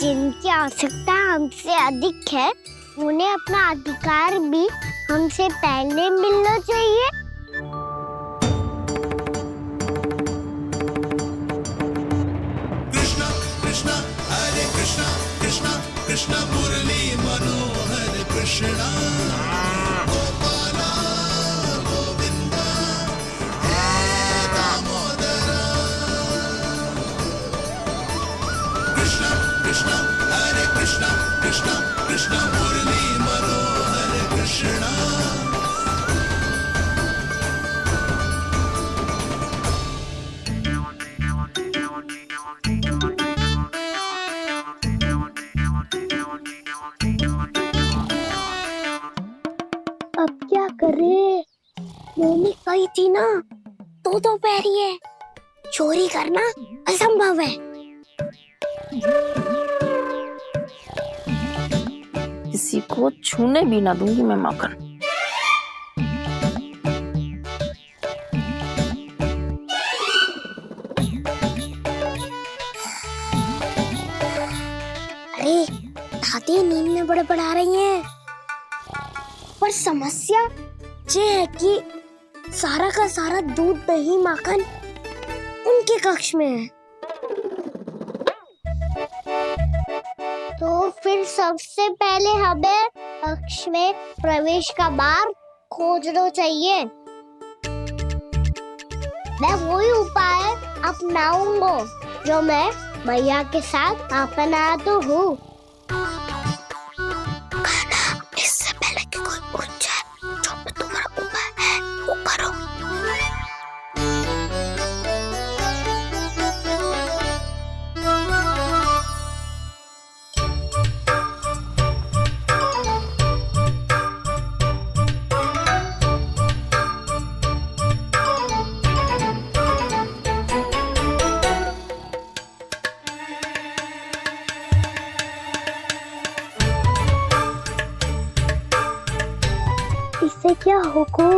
जिनकी आवश्यकता हमसे अधिक है, उन्हें अपना अधिकार भी हमसे पहले मिलना चाहिए। कृष्णा कृष्णा हरे कृष्णा, कृष्णा कृष्णा मुरली मनोहर कृष्णा, गोपाला गोविंदा हे दामोदरा। कृष्णा कृष्णा हरे कृष्णा, कृष्णा कृष्णा मुरली मनोहर कृष्णा। अब क्या करे? मैंने कही थी ना, दो पैरी है, चोरी करना असंभव है। किसी को छूने भी ना दूंगी मैं माखन। अरे दादी नींद में बड़बड़ा रही हैं, पर समस्या ये है कि सारा का सारा दूध दही माखन उनके कक्ष में है। तो फिर सबसे पहले हमें कक्ष में प्रवेश का मार्ग खोजना चाहिए। मैं वही उपाय अपनाऊंगा जो मैं मैया के साथ अपना तो हूँ। इससे पहले कि कोई पूछ जाए, जो भी तुम्हारा उपाय है वो करो। इससे क्या होगा?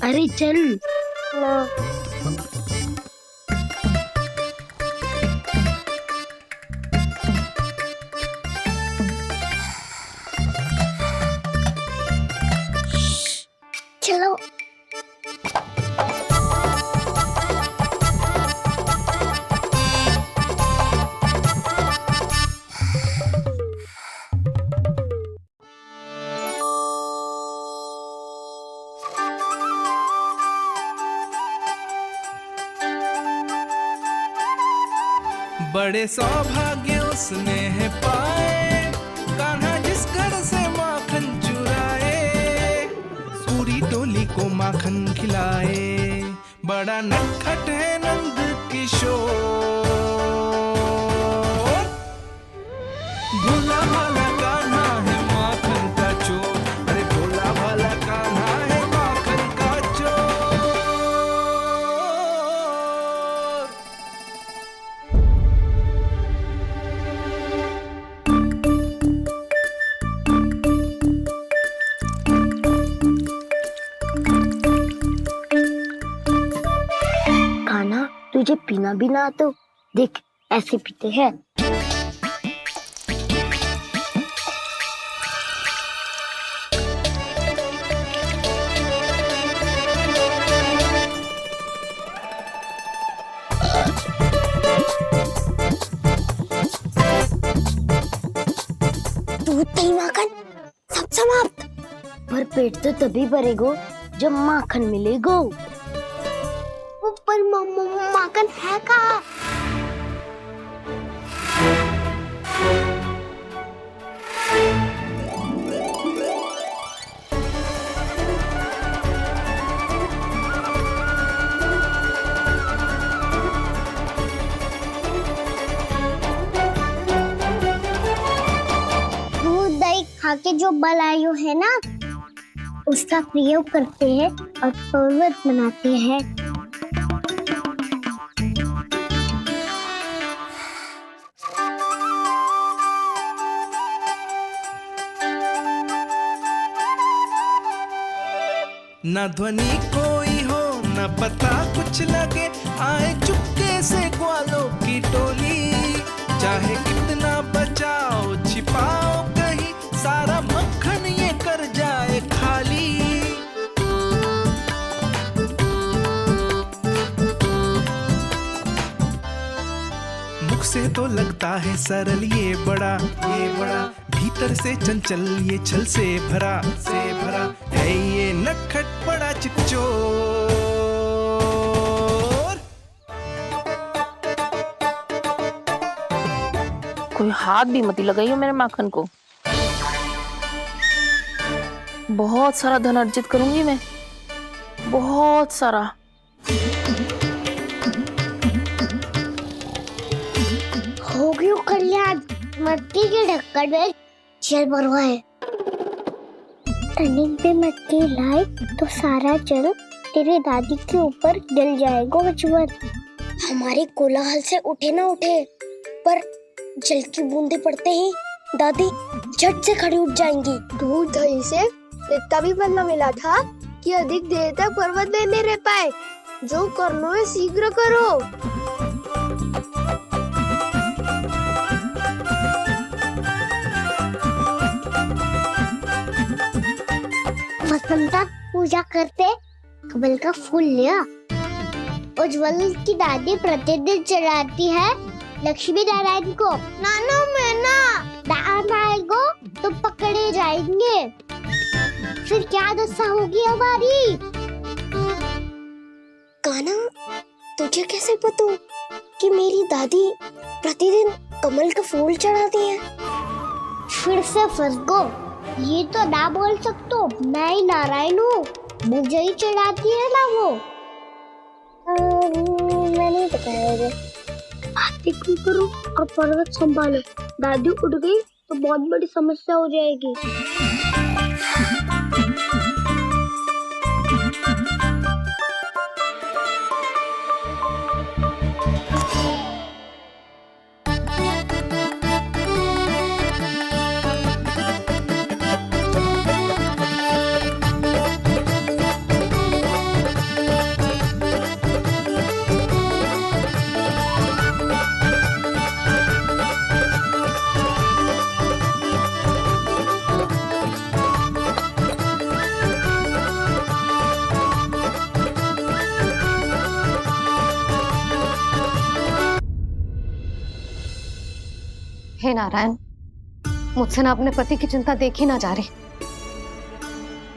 अरे चल ना। चलो बड़े सौभाग्य उसने है पाए, कान्हा जिस घर से माखन चुराए, पूरी टोली को माखन खिलाए। बड़ा नटखट है नंद किशोर, भोला भाला कान्हा है माखन का चोर। अरे भोला भाला कान्हा है माखन का चोर। तुझे पीना भी ना तो देख ऐसे पीते हैं। दूध दही माखन सब समाप्त। पर पेट तो तभी भरेगो जब माखन मिलेगो। पर माखन है कहाँ? दूध दही खा के जो बलायु है ना, उसका प्रयोग करते हैं और पर्वत बनाते हैं। न ध्वनि कोई हो न पता कुछ लगे, आए चुपके से ग्वालों की टोली। चाहे कितना बचाओ छिपाओ कहीं, सारा मक्खन ये कर जाए खाली। मुख से तो लगता है सरल ये बड़ा भीतर से चंचल ये छल से भरा है ये नटखट बड़ा चिकचोर। कोई हाथ भी मत लगाइए मेरे माखन को। बहुत सारा धन अर्जित करूंगी मैं, बहुत सारा। हो गयो कल्याण, मट्टी के ढक्कन में जल भरवा है। तनिक भी मटकी लाए तो सारा जल तेरे दादी के ऊपर गिर जाएगा उज्जवल। हमारे कोलाहल से उठे ना उठे, पर जल की बूंदे पड़ते ही दादी झट से खड़ी उठ जाएंगी। दूध दही से इतना भी बदला मिला था कि अधिक देर तक पर्वत में नहीं रह पाए। जो करना है शीघ्र करो। वसंता पूजा करते कमल का फूल लिया। उज्जवल की दादी प्रतिदिन चढ़ाती है लक्ष्मी नारायण को। नाना मैना दान आएगा तो पकड़े जाएंगे, फिर क्या दशा होगी हमारी। काना तुझे कैसे पता कि मेरी दादी प्रतिदिन कमल का फूल चढ़ाती है? फिर से फंस गो। ये तो ना बोल सकतो, मैं ही नारायण हूँ, मुझे ही चढ़ाती है ना वो। मैं नहीं बताया मुझे। आरती क्यों करो और पर्वत संभालो। दादी उठ गई तो बहुत बड़ी समस्या हो जाएगी। हे नारायण, मुझसे ना अपने पति की चिंता देखी ना जा रही,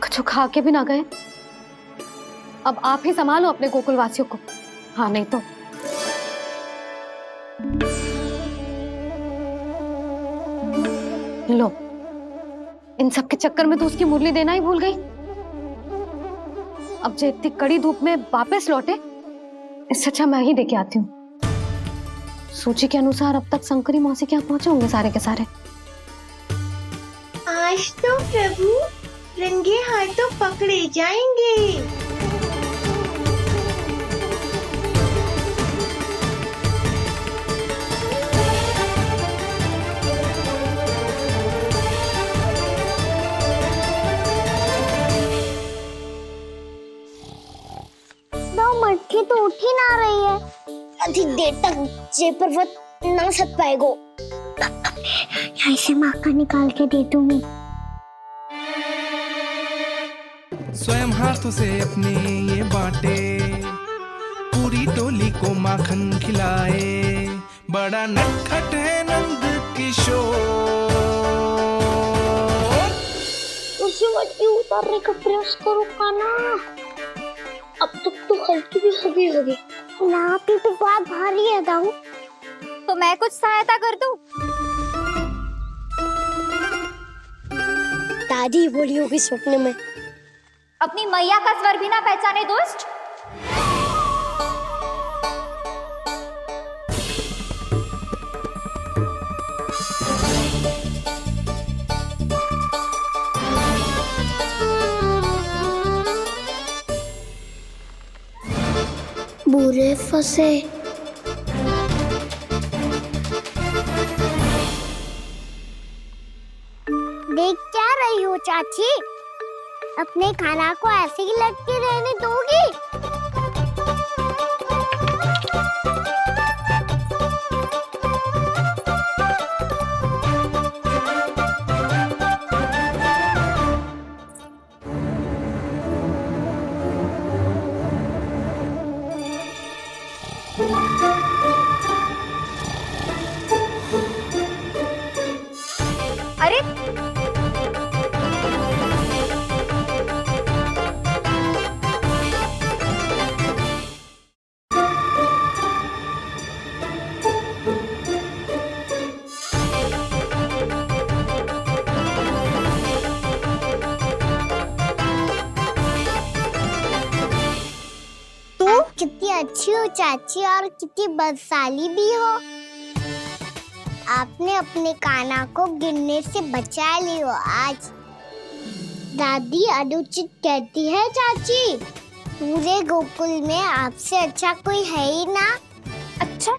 कुछ खा के भी ना गए। अब आप ही संभालो अपने गोकुल वासियों को। हाँ नहीं तो लो, इन सब के चक्कर में तो उसकी मुरली देना ही भूल गई। अब जो इतनी कड़ी धूप में वापस लौटे, इससे अच्छा मैं ही देके आती हूँ। सूची के अनुसार अब तक शंकरी मौसी के यहाँ पहुंचे होंगे सारे के सारे। आज तो प्रभु रंगे हाथों पकड़े जाएंगे। मटकी तो उठ ही ना रही है। अधिक देर तक ये पर्वत ना सक पाएगा। यहाँ से माखन निकाल के दे दूंगी। स्वयं हाथों से अपने ये बांटे, पूरी टोली को माखन खिलाए। बड़ा नटखट है नंद किशोर। उसे मटकी उतारने का प्रयास करो काना। अब तक तो हल्की भी होगी। नापी तो बहुत भारी है दाऊ। तो मैं कुछ सहायता कर दूं? दादी बोली होगी सपने में। अपनी मैया का स्वर भी ना पहचाने दुष्ट। बुरे फंसे। देख क्या रही हो चाची? अपने खाना को ऐसे ही लटके रहने दोगी? अरे कितनी अच्छी हो चाची और कितनी बदसाली भी हो। आपने अपने काना को गिरने से बचा ली हो आज। दादी अनुचित कहती है चाची। पूरे गोकुल में आपसे अच्छा कोई है ही ना। अच्छा,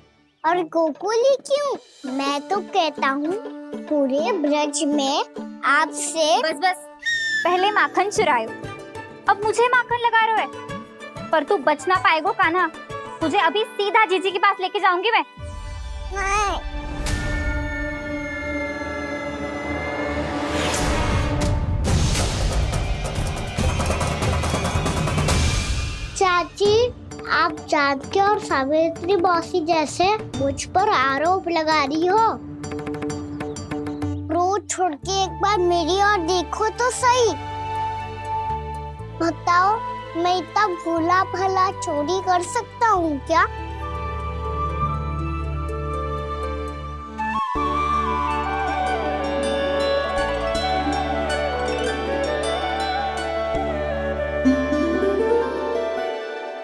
और गोकुल ही क्यों, मैं तो कहता हूँ पूरे ब्रज में आपसे। बस बस, पहले माखन चुरायो, अब मुझे माखन लगा रहे हो। पर तू बच ना पाएगो कान्हा, तुझे अभी सीधा जीजी के पास लेके जाऊंगी मैं। नहीं। चाची, आप जानकी और सावित्री मौसी जैसे मुझ पर आरोप लगा रही हो। रोज छोड़ के एक बार मेरी ओर देखो तो सही। बताओ, मैं इतना भोला भला चोरी कर सकता हूँ क्या?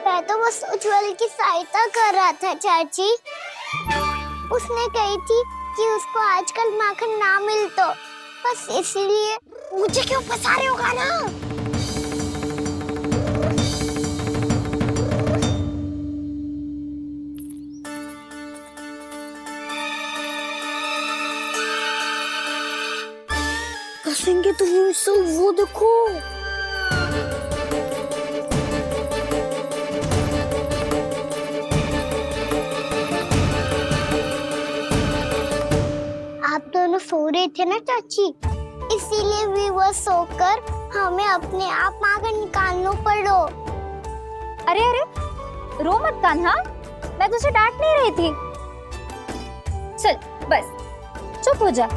मैं तो बस उज्जवल की सहायता कर रहा था चाची। उसने कही थी कि उसको आजकल माखन ना मिल तो बस इसीलिए। मुझे क्यों फंसा रहे होगा ना? कसेंगे तो वो देखो। आप दोनों सो रहे थे ना चाची, इसीलिए विवश सोकर हमें अपने आप माखन निकालना पड़ो। अरे अरे, रो मत कान्हा, मैं तुझे डांट नहीं रही थी। चल बस चुप हो जा।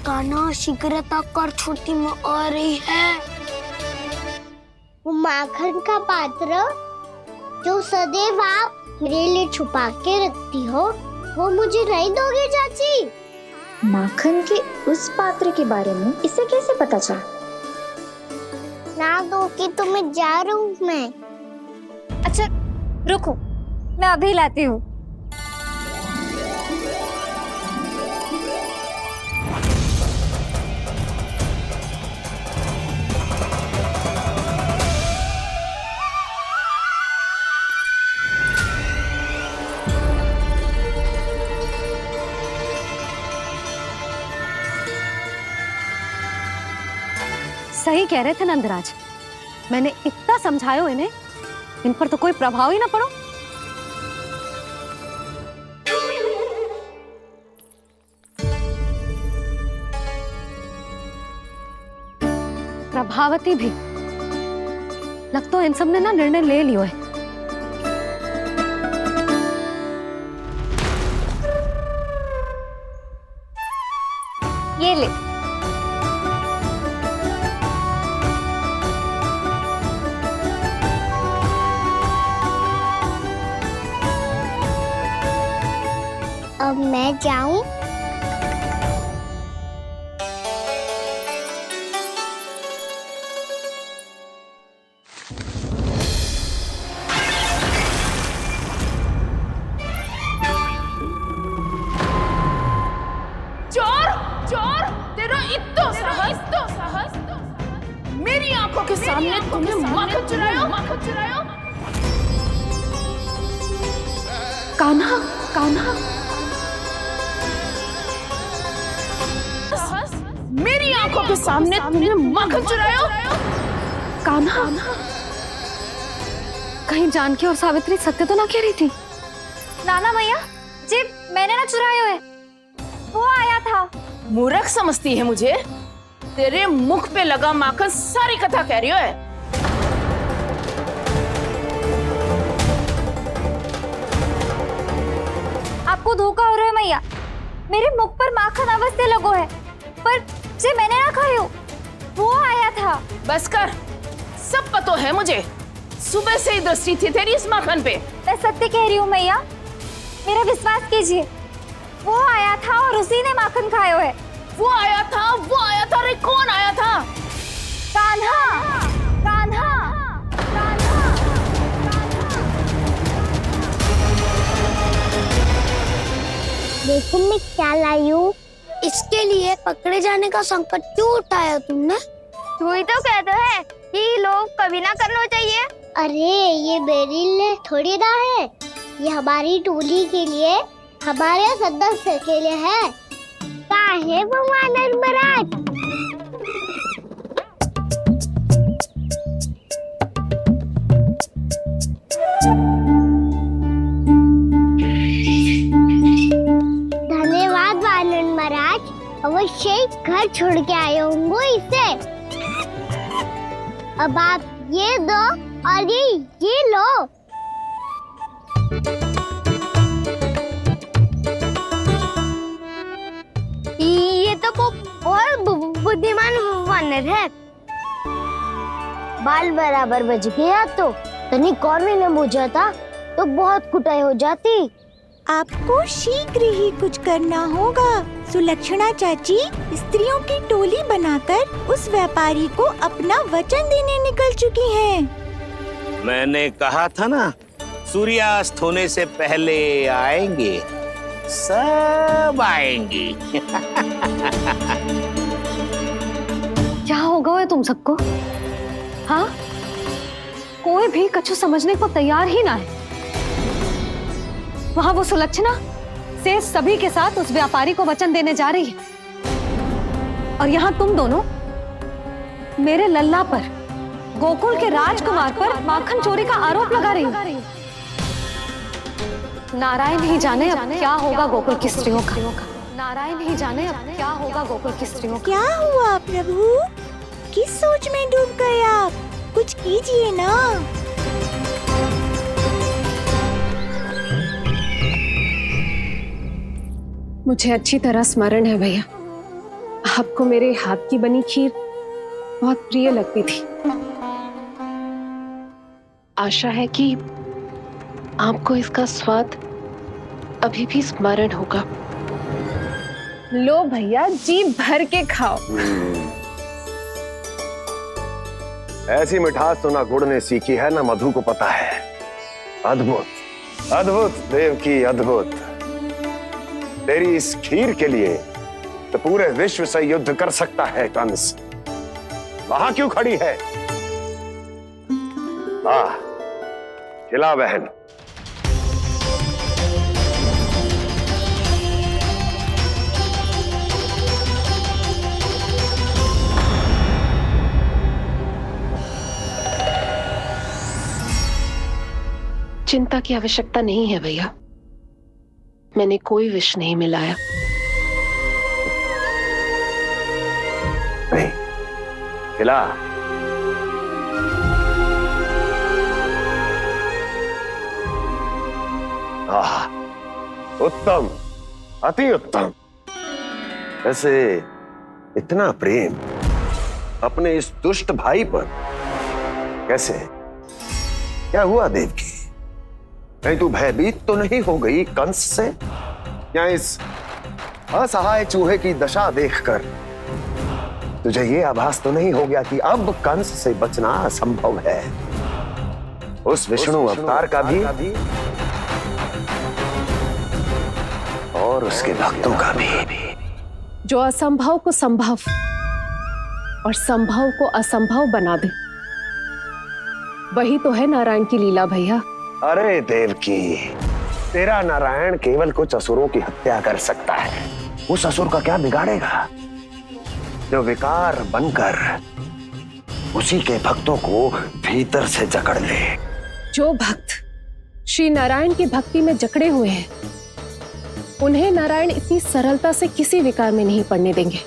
कान्हा शीघ्र कर छोटी में आ रही है। वो माखन का पात्र जो सदैव आप मेरे लिए छुपा के रखती हो, वो मुझे नहीं दोगे चाची? माखन के उस पात्र के बारे में इसे कैसे पता चला? ना दोगी तो मैं जा रहा हूँ मैं। अच्छा रुको, मैं अभी लाती हूँ। सही कह रहे थे नंदराज, मैंने इतना समझायो इन्हें, इन पर तो कोई प्रभाव ही ना पड़ो। प्रभावती भी लग तो इन सब ने ना निर्णय ले लियो है। ये ले। अब मैं जाऊं? चोर चोर, तेरा इतना साहस मेरी आंखों के सामने तुमने माखन चुराया। कान्हा कान्हा, मेरी आंखों के सामने तुमने माखन चुराया। कान्हा, कहीं जानकी और सावित्री सत्य तो ना कह रही थी? नाना मैया जी, मैंने ना चुराया है, वो आया था। मूर्ख समझती है मुझे? तेरे मुख पे लगा माखन सारी कथा कह रही है। आपको धोखा हो रहा है मैया, मेरे मुख पर माखन अवश्य लगो है, पर जे मैंने ना खायो, वो आया था। बस कर, सब पता है मुझे, सुबह से ही दृष्टि थी तेरी इस माखन पे। मैं सत्य कह रही हूँ मैया, मेरा विश्वास कीजिए, वो आया था और उसी ने माखन खायो है। वो आया था। अरे कौन आया था? कान्हा। देखो मैं क्या लाई हूँ। इसके लिए पकड़े जाने का संकट क्यों उठाया तुमने? तू ही तो कहता है कि लोग कभी ना करना चाहिए। अरे ये मेरे लिए थोड़ी ना है, ये हमारी टोली के लिए, हमारे सदस्य के लिए है। कहाँ है वो वानर महाराज? धन्यवाद वानर महाराज, अवश्य ही घर छोड़ के आए होंगे इसे। अब आप ये दो और ये लो। ये तो बहुत बुद्धिमान वानर है। बाल बराबर बज गया तो तनिक और भी न बुझा था तो बहुत कुटाई हो जाती। आपको शीघ्र ही कुछ करना होगा। सुलक्षणा चाची स्त्रियों की टोली बनाकर उस व्यापारी को अपना वचन देने निकल चुकी हैं। मैंने कहा था ना, सूर्यास्त होने से पहले आएंगे, सब आएंगे। क्या होगा है तुम सबको? हाँ, कोई भी कछु समझने को तैयार ही ना है। वहां वो सुलक्षणा से सभी के साथ उस व्यापारी को वचन देने जा रही है, और यहाँ तुम दोनों मेरे लल्ला पर, गोकुल के राजकुमार पर माखन चोरी का आरोप लगा रही हो। नारायण ही जाने अब क्या होगा गोकुल की स्त्रियों का। नारायण ही जाने अब क्या होगा गोकुल की स्त्रियों का। क्या हुआ प्रभु? किस सोच में डूब गए आप? कुछ कीजिए ना। मुझे अच्छी तरह स्मरण है भैया, आपको मेरे हाथ की बनी खीर बहुत प्रिय लगती थी। आशा है कि आपको इसका स्वाद अभी भी स्मरण होगा। लो भैया, जी भर के खाओ। ऐसी मिठास तो ना गुड़ ने सीखी है ना मधु को पता है। अद्भुत अद्भुत देवकी, अद्भुत। तेरी इस खीर के लिए तो पूरे विश्व से युद्ध कर सकता है कंस। वहां क्यों खड़ी है? खिला बहन। चिंता की आवश्यकता नहीं है भैया, मैंने कोई विष नहीं मिलाया। नहीं, खिला। उत्तम, अति उत्तम। वैसे इतना प्रेम अपने इस दुष्ट भाई पर कैसे? क्या हुआ देवकी? कहीं तू भयभीत तो नहीं हो गई कंस से? या इस असहाय चूहे की दशा देखकर तुझे ये आभास तो नहीं हो गया कि अब कंस से बचना असंभव है? उस विष्णु अवतार का भी और उसके भक्तों का भी। जो असंभव को संभव और संभव को असंभव बना दे, वही तो है नारायण की लीला भैया। अरे देवकी, तेरा नारायण केवल कुछ असुरों की हत्या कर सकता है। उस असुर का क्या बिगाड़ेगा जो विकार बनकर उसी के भक्तों को भीतर से जकड़ ले। जो भक्त श्री नारायण की भक्ति में जकड़े हुए हैं, उन्हें नारायण इतनी सरलता से किसी विकार में नहीं पड़ने देंगे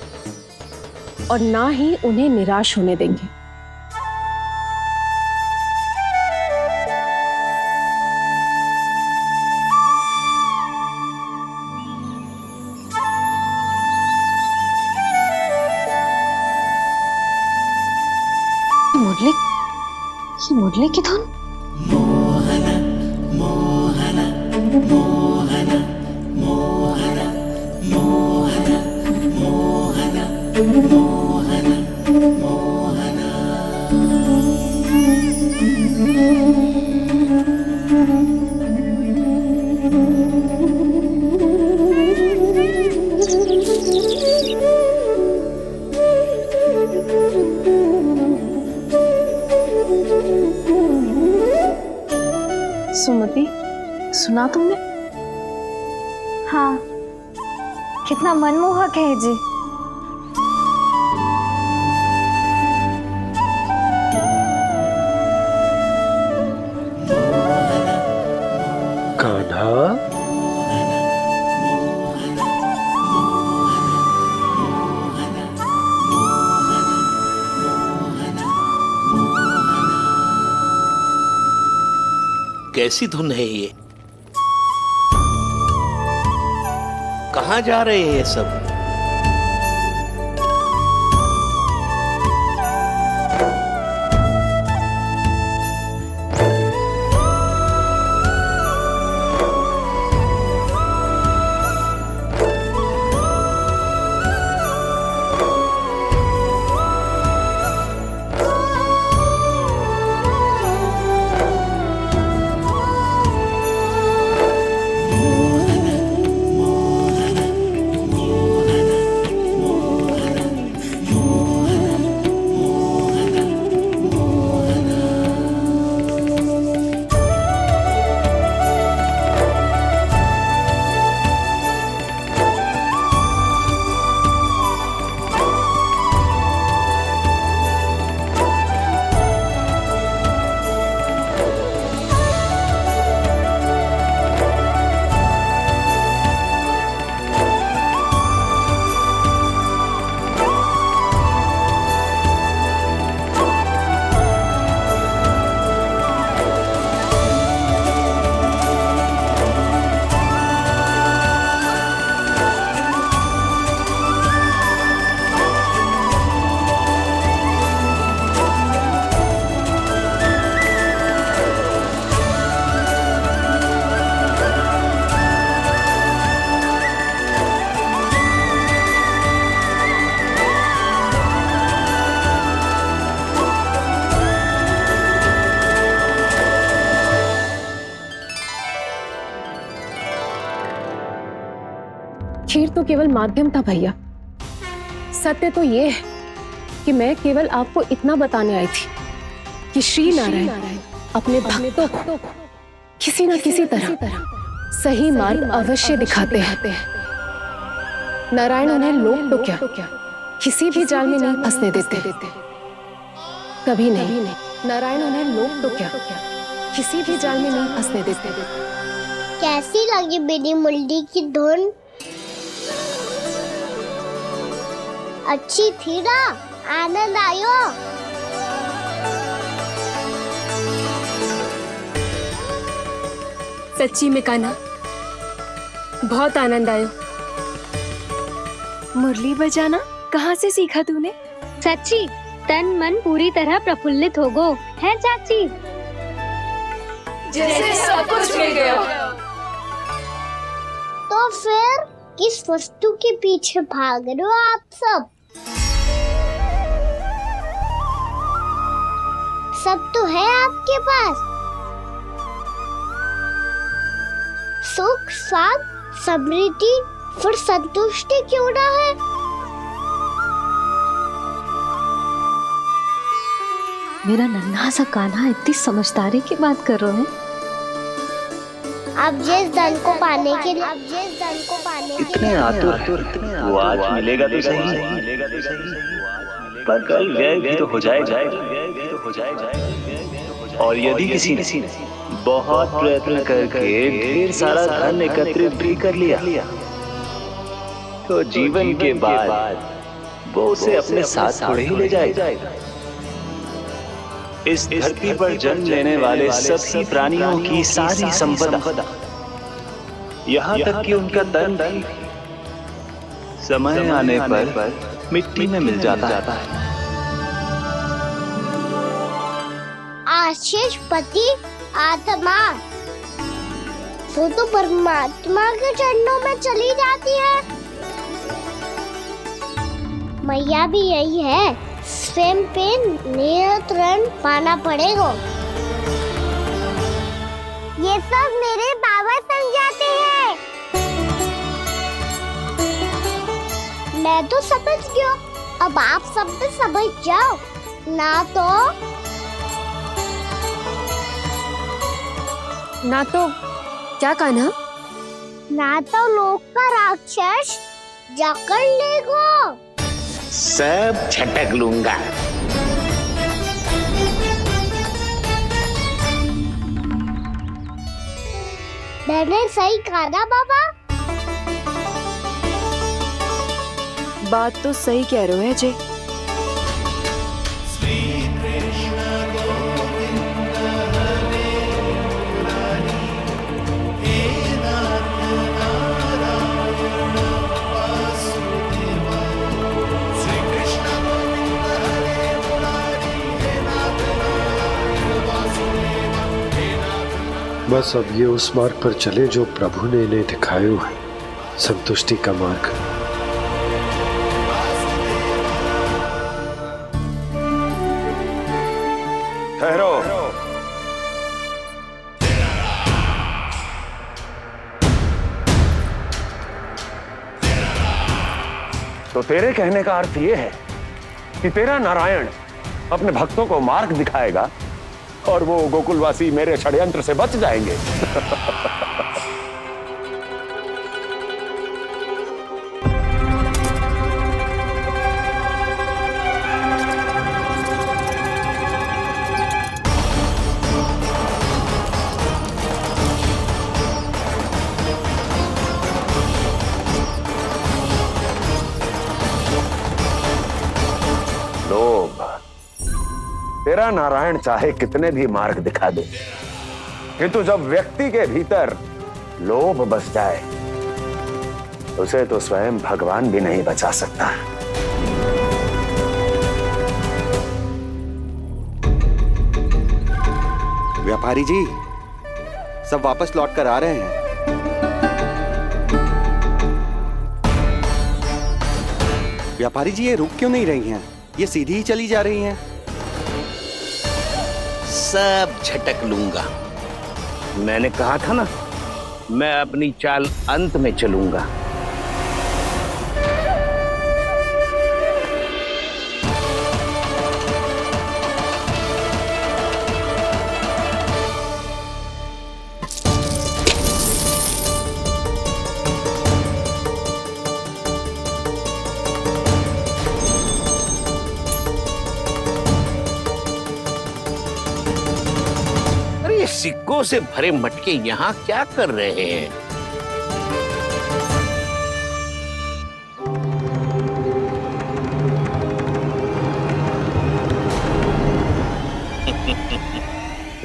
और ना ही उन्हें निराश होने देंगे। मुरली की धुन। मोहन मोहन मोहन मोहन मोहन मोहन मोहन मोहन। सुमति, सुना तुमने? हाँ, कितना मनमोहक है जी। कान्हा, कैसी धुन है ये? कहाँ जा रहे हैं ये सब? खीर तो केवल माध्यम था भैया। सत्य तो ये है कि मैं केवल आपको इतना बताने आई थी कि श्री नारायण अपने भक्तों को किसी न किसी तरह सही मार्ग अवश्य दिखाते हैं। नारायण उन्हें लोग तो क्या किसी भी जाल में नहीं फंसने देते, कभी नहीं। नारायण उन्हें लोग तो क्या किसी भी जाल में नहीं फंसने देते। कैसी लगी मेरी मुंडी की धुन? अच्छी थी ना? आनंद आयो? सच्ची में कान्हा, बहुत आनंद आयो। मुरली बजाना कहाँ से सीखा तूने? सच्ची तन मन पूरी तरह प्रफुल्लित हो गो है चाची। जैसे सब कुछ मिल गया। तो फिर किस वस्तु के पीछे भाग रहे हो आप सब? सब तो है आपके पास। सुख, स्वाद, समृद्धि, फिर संतुष्टि क्यों ना है? मेरा नन्हा सा कान्हा इतनी समझदारी की बात कर रहे हैं। अब जिस धन को पाने के लिए इतने आतुर वो आज मिलेगा तो सही, पर कल व्यय भी तो हो जाएगा। और यदि किसी ने बहुत प्रयत्न करके ढेर सारा धन एकत्रित भी कर लिया, तो जीवन के बाद वो उसे अपने साथ थोड़े ही ले जाएगा। इस धरती पर जन्म लेने वाले सभी प्राणियों की सारी संपदा, यहाँ तक कि उनका तन भी समय आने पर मिट्टी में मिल जाता है। आशीष पति आत्मा वो तो परमात्मा के चरणों में चली जाती है। मैया भी यही है, स्वयं पे नियंत्रण पाना पड़ेगा। ये सब मेरे बाबा समझाते हैं। मैं तो समझ गया, अब आप सब भी समझ जाओ ना। तो ना तो क्या कान्हा? ना तो लोक का राक्षस जकड़ लेगो। सब झटक लूंगा। मैंने सही कहा ना बाबा? बात तो सही कह रहे हो अजय। बस अब ये उस मार्ग पर चले जो प्रभु ने इन्हें दिखाया है, संतुष्टि का मार्ग। ठहरो। तो तेरे कहने का अर्थ यह है कि तेरा नारायण अपने भक्तों को मार्ग दिखाएगा और वो गोकुलवासी मेरे षड्यंत्र से बच जाएंगे। लोभ। तेरा नारायण चाहे कितने भी मार्ग दिखा दे, किंतु जब व्यक्ति के भीतर लोभ बस जाए उसे तो स्वयं भगवान भी नहीं बचा सकता। व्यापारी जी, सब वापस लौट कर आ रहे हैं। व्यापारी जी, ये रुक क्यों नहीं रही हैं? ये सीधी ही चली जा रही हैं। सब झटक लूंगा। मैंने कहा था ना, मैं अपनी चाल अंत में चलूंगा। सिक्कों से भरे मटके यहाँ क्या कर रहे हैं?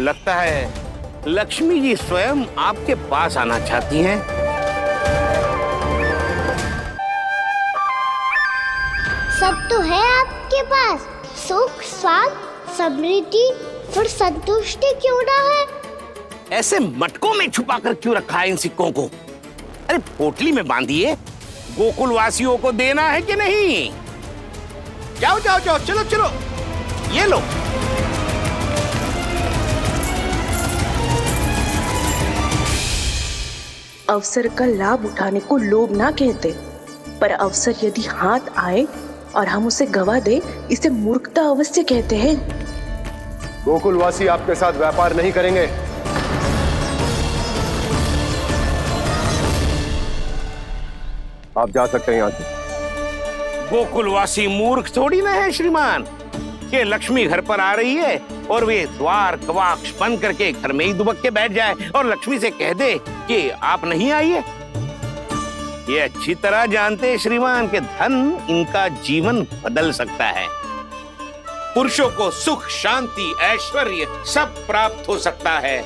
लगता है लक्ष्मी जी स्वयं आपके पास आना चाहती हैं। सब तो है आपके पास, सुख, स्वाद, समृद्धि, फिर संतुष्टि क्यों ना है? ऐसे मटकों में छुपा कर क्यों रखा है इन सिक्कों को? अरे पोटली में बांधिए, गोकुलवासियों को देना है कि नहीं? जाओ जाओ जाओ, चलो चलो, ये लो। अवसर का लाभ उठाने को लोभ ना कहते, पर अवसर यदि हाथ आए और हम उसे गवा दे, इसे मूर्खता अवश्य कहते हैं। गोकुलवासी आपके साथ व्यापार नहीं करेंगे। आप जा सकते हैं यहाँ से। गोकुलवासी मूर्ख थोड़ी ना है श्रीमान। ये लक्ष्मी घर पर आ रही है और वे द्वार कवाक्ष बंद करके घर में ही दुबक के बैठ जाए और लक्ष्मी से कह दे कि आप नहीं आइए। ये अच्छी तरह जानते हैं श्रीमान कि धन इनका जीवन बदल सकता है। पुरुषों को सुख, शांति, ऐश्वर्य सब प्राप्त हो सकता है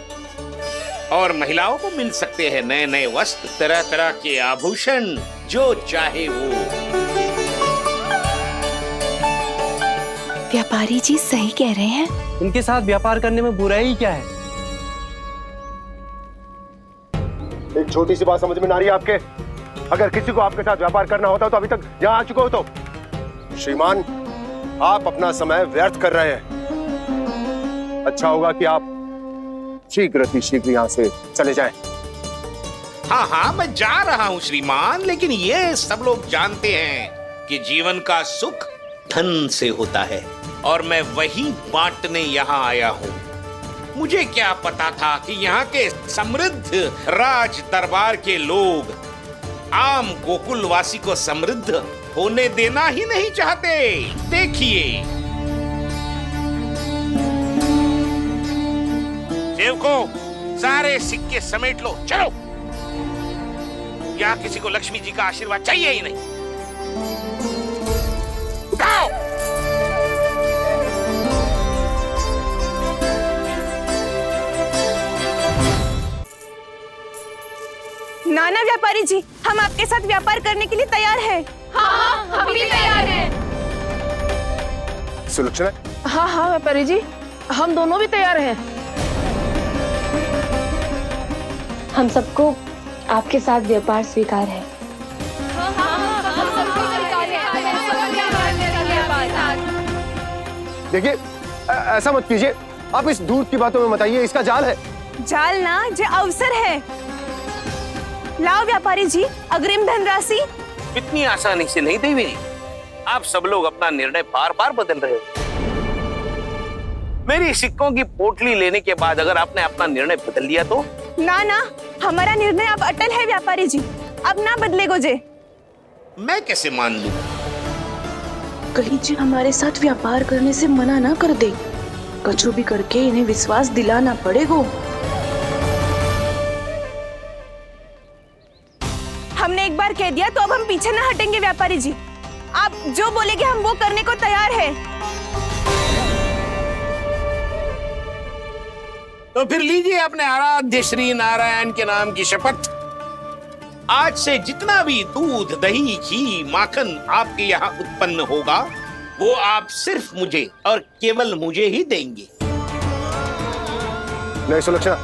और महिलाओं को मिल सकते हैं नए नए वस्त्र, तरह तरह के आभूषण, जो चाहे वो। व्यापारी जी सही कह रहे हैं। इनके साथ व्यापार करने में बुराई क्या है? एक छोटी सी बात समझ में ना रही आपके? अगर किसी को आपके साथ व्यापार करना होता तो अभी तक यहाँ आ चुके हो। तो श्रीमान, आप अपना समय व्यर्थ कर रहे हैं। अच्छा होगा कि आप शीघ्र यहाँ से चले जाएं। हाँ हाँ, मैं जा रहा हूँ श्रीमान, लेकिन ये सब लोग जानते हैं कि जीवन का सुख धन से होता है और मैं वही बांटने यहाँ आया हूँ। मुझे क्या पता था कि यहाँ के समृद्ध राज दरबार के लोग आम गोकुलवासी को समृद्ध होने देना ही नहीं चाहते। देखिए सेवकों, सारे सिक्के समेट लो, चलो। यहाँ किसी को लक्ष्मी जी का आशीर्वाद चाहिए ही नहीं। उठाओ। नाना व्यापारी जी, हम आपके साथ व्यापार करने के लिए तैयार हैं। हाँ, हम भी तैयार हैं। सुलक्षणा? हाँ हाँ व्यापारी जी, हम दोनों भी तैयार हैं। हम सबको आपके साथ व्यापार स्वीकार है। देखिए, ऐसा मत कीजिए। आप इस दूध की बातों में मत आइए, इसका जाल है। जाल ना, ये अवसर है। लाओ व्यापारी जी अग्रिम धनराशि। इतनी आसानी से नहीं देवी। आप सब लोग अपना निर्णय बार बार बदल रहे हो। मेरी सिक्कों की पोटली लेने के बाद अगर आपने अपना निर्णय बदल लिया तो? ना ना, हमारा निर्णय अब अटल है व्यापारी जी, अब ना बदलेगो जे। मैं कैसे मान लूं? कहीं जी हमारे साथ व्यापार करने से मना ना कर दे। कछु भी करके इन्हें विश्वास दिलाना पड़ेगा। हमने एक बार कह दिया तो अब हम पीछे ना हटेंगे व्यापारी जी। आप जो बोलेंगे हम वो करने को तैयार है। तो फिर लीजिए अपने आराध्य श्री नारायण के नाम की शपथ। आज से जितना भी दूध, दही, घी, माखन आपके यहाँ उत्पन्न होगा वो आप सिर्फ मुझे और केवल मुझे ही देंगे। नहीं सुलक्षणा,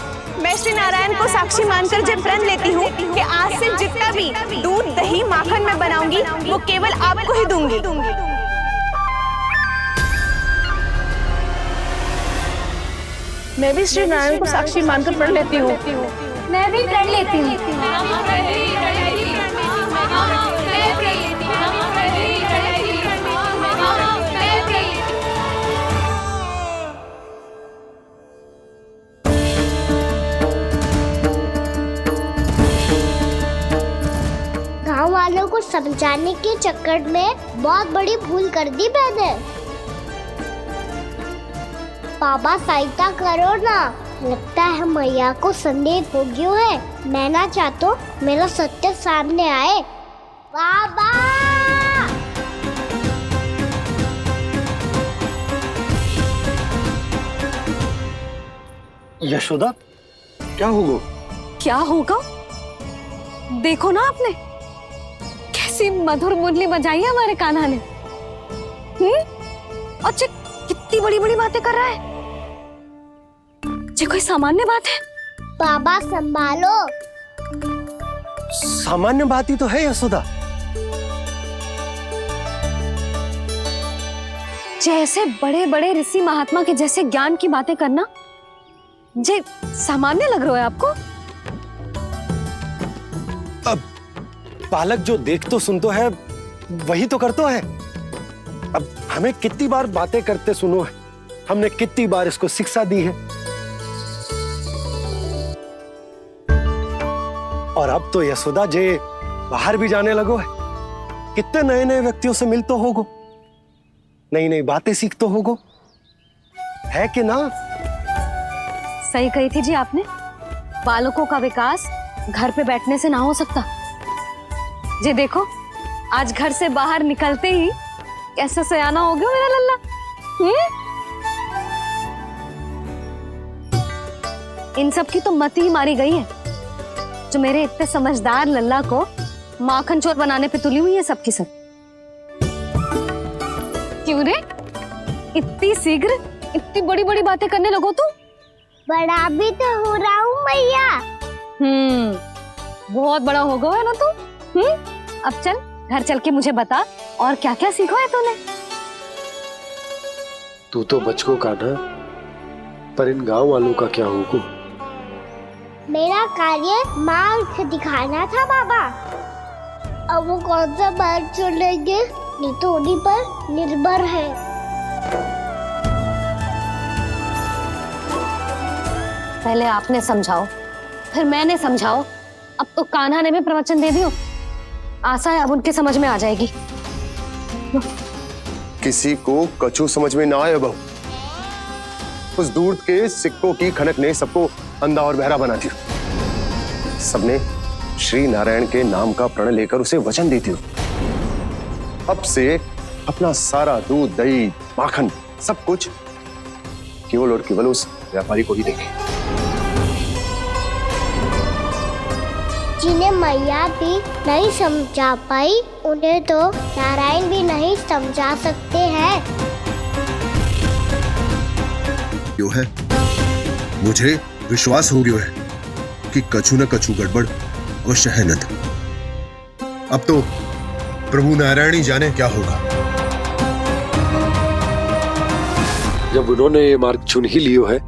मैं श्री नारायण को साक्षी मानकर जब प्रण लेती हूँ कि आज से जितना भी दूध, दही, माखन मैं बनाऊंगी वो केवल आपको ही दूंगी। मैं भी श्री नारायण को साक्षी मानकर प्रण लेती हूँ। मैं भी प्रण लेती हूँ। गांव वालों को समझाने के चक्कर में बहुत बड़ी भूल कर दी मैंने। बाबा सहायता करो ना, लगता है मैया को संदेह हो गया है। मैं ना चाहता मेरा सत्य सामने आए। बाबा! यशोदा, क्या होगा? क्या होगा? देखो ना आपने कैसी मधुर मुरली बजाई है हमारे कान्हा ने। और कितनी बड़ी बड़ी बातें कर रहा है। ये कोई सामान्य बात है? बाबा संभालो। सामान्य बात ही तो है यशोदा। जैसे बड़े बड़े ऋषि महात्मा के जैसे ज्ञान की बातें करना जे सामान्य लग रहा है आपको? अब बालक जो देख तो सुन तो है वही तो करता है। अब हमें कितनी बार बातें करते सुनो है, हमने कितनी बार इसको शिक्षा दी है। और अब तो यशोदा जे बाहर भी जाने लगो है, कितने नए नए व्यक्तियों से मिल तो होगो, नई नई बातें सीख तो होगो, है कि ना? सही कही थी जी आपने। बालकों का विकास घर पे बैठने से ना हो सकता। जी देखो, आज घर से बाहर निकलते ही कैसे सयाना हो गया मेरा लल्ला। इन सब की तो मत ही मारी गई है, जो मेरे इतने समझदार लल्ला को माखन चोर बनाने पे तुली हुई है सबकी सब। क्यों रे, इतनी शीघ्र इतनी बड़ी बड़ी बातें करने लगो तू? बड़ा भी तो हो रहा हूँ मैया। बहुत बड़ा हो गया है ना तू। अब चल घर चल के मुझे बता और क्या क्या सीखा है तूने। तू तो बचको कान्हा, पर इन गांव वालों का क्या होगा? मेरा कार्य मार्ग दिखाना था बाबा। अब वो कौन सा मार्ग चुनेंगे ये तो उन्हीं पर निर्भर है। पहले आपने समझाओ, फिर मैंने समझाओ, अब तो कान्हा ने भी प्रवचन दे दियो। आशा है अब उनकी समझ में आ जाएगी। किसी को कछु समझ में ना आए बहू। उस दूध के सिक्कों की खनक ने सबको अंधा और बहरा बना दिया। सबने श्री नारायण के नाम का प्रण लेकर उसे वचन देती हो। अब से अपना सारा दूध, दही, माखन सब कुछ केवल और केवल उस व्यापारी को ही देंगे। जिन्हें मैया भी नहीं समझा पाई, उन्हें तो नारायण भी नहीं समझा सकते हैं। क्यों है? मुझे विश्वास हो गया है कि कछु न कछु गड़बड़ अवश्य है नंद। अब तो प्रभु नारायण ही जाने क्या होगा। जब उन्होंने ये मार्ग चुन ही लियो है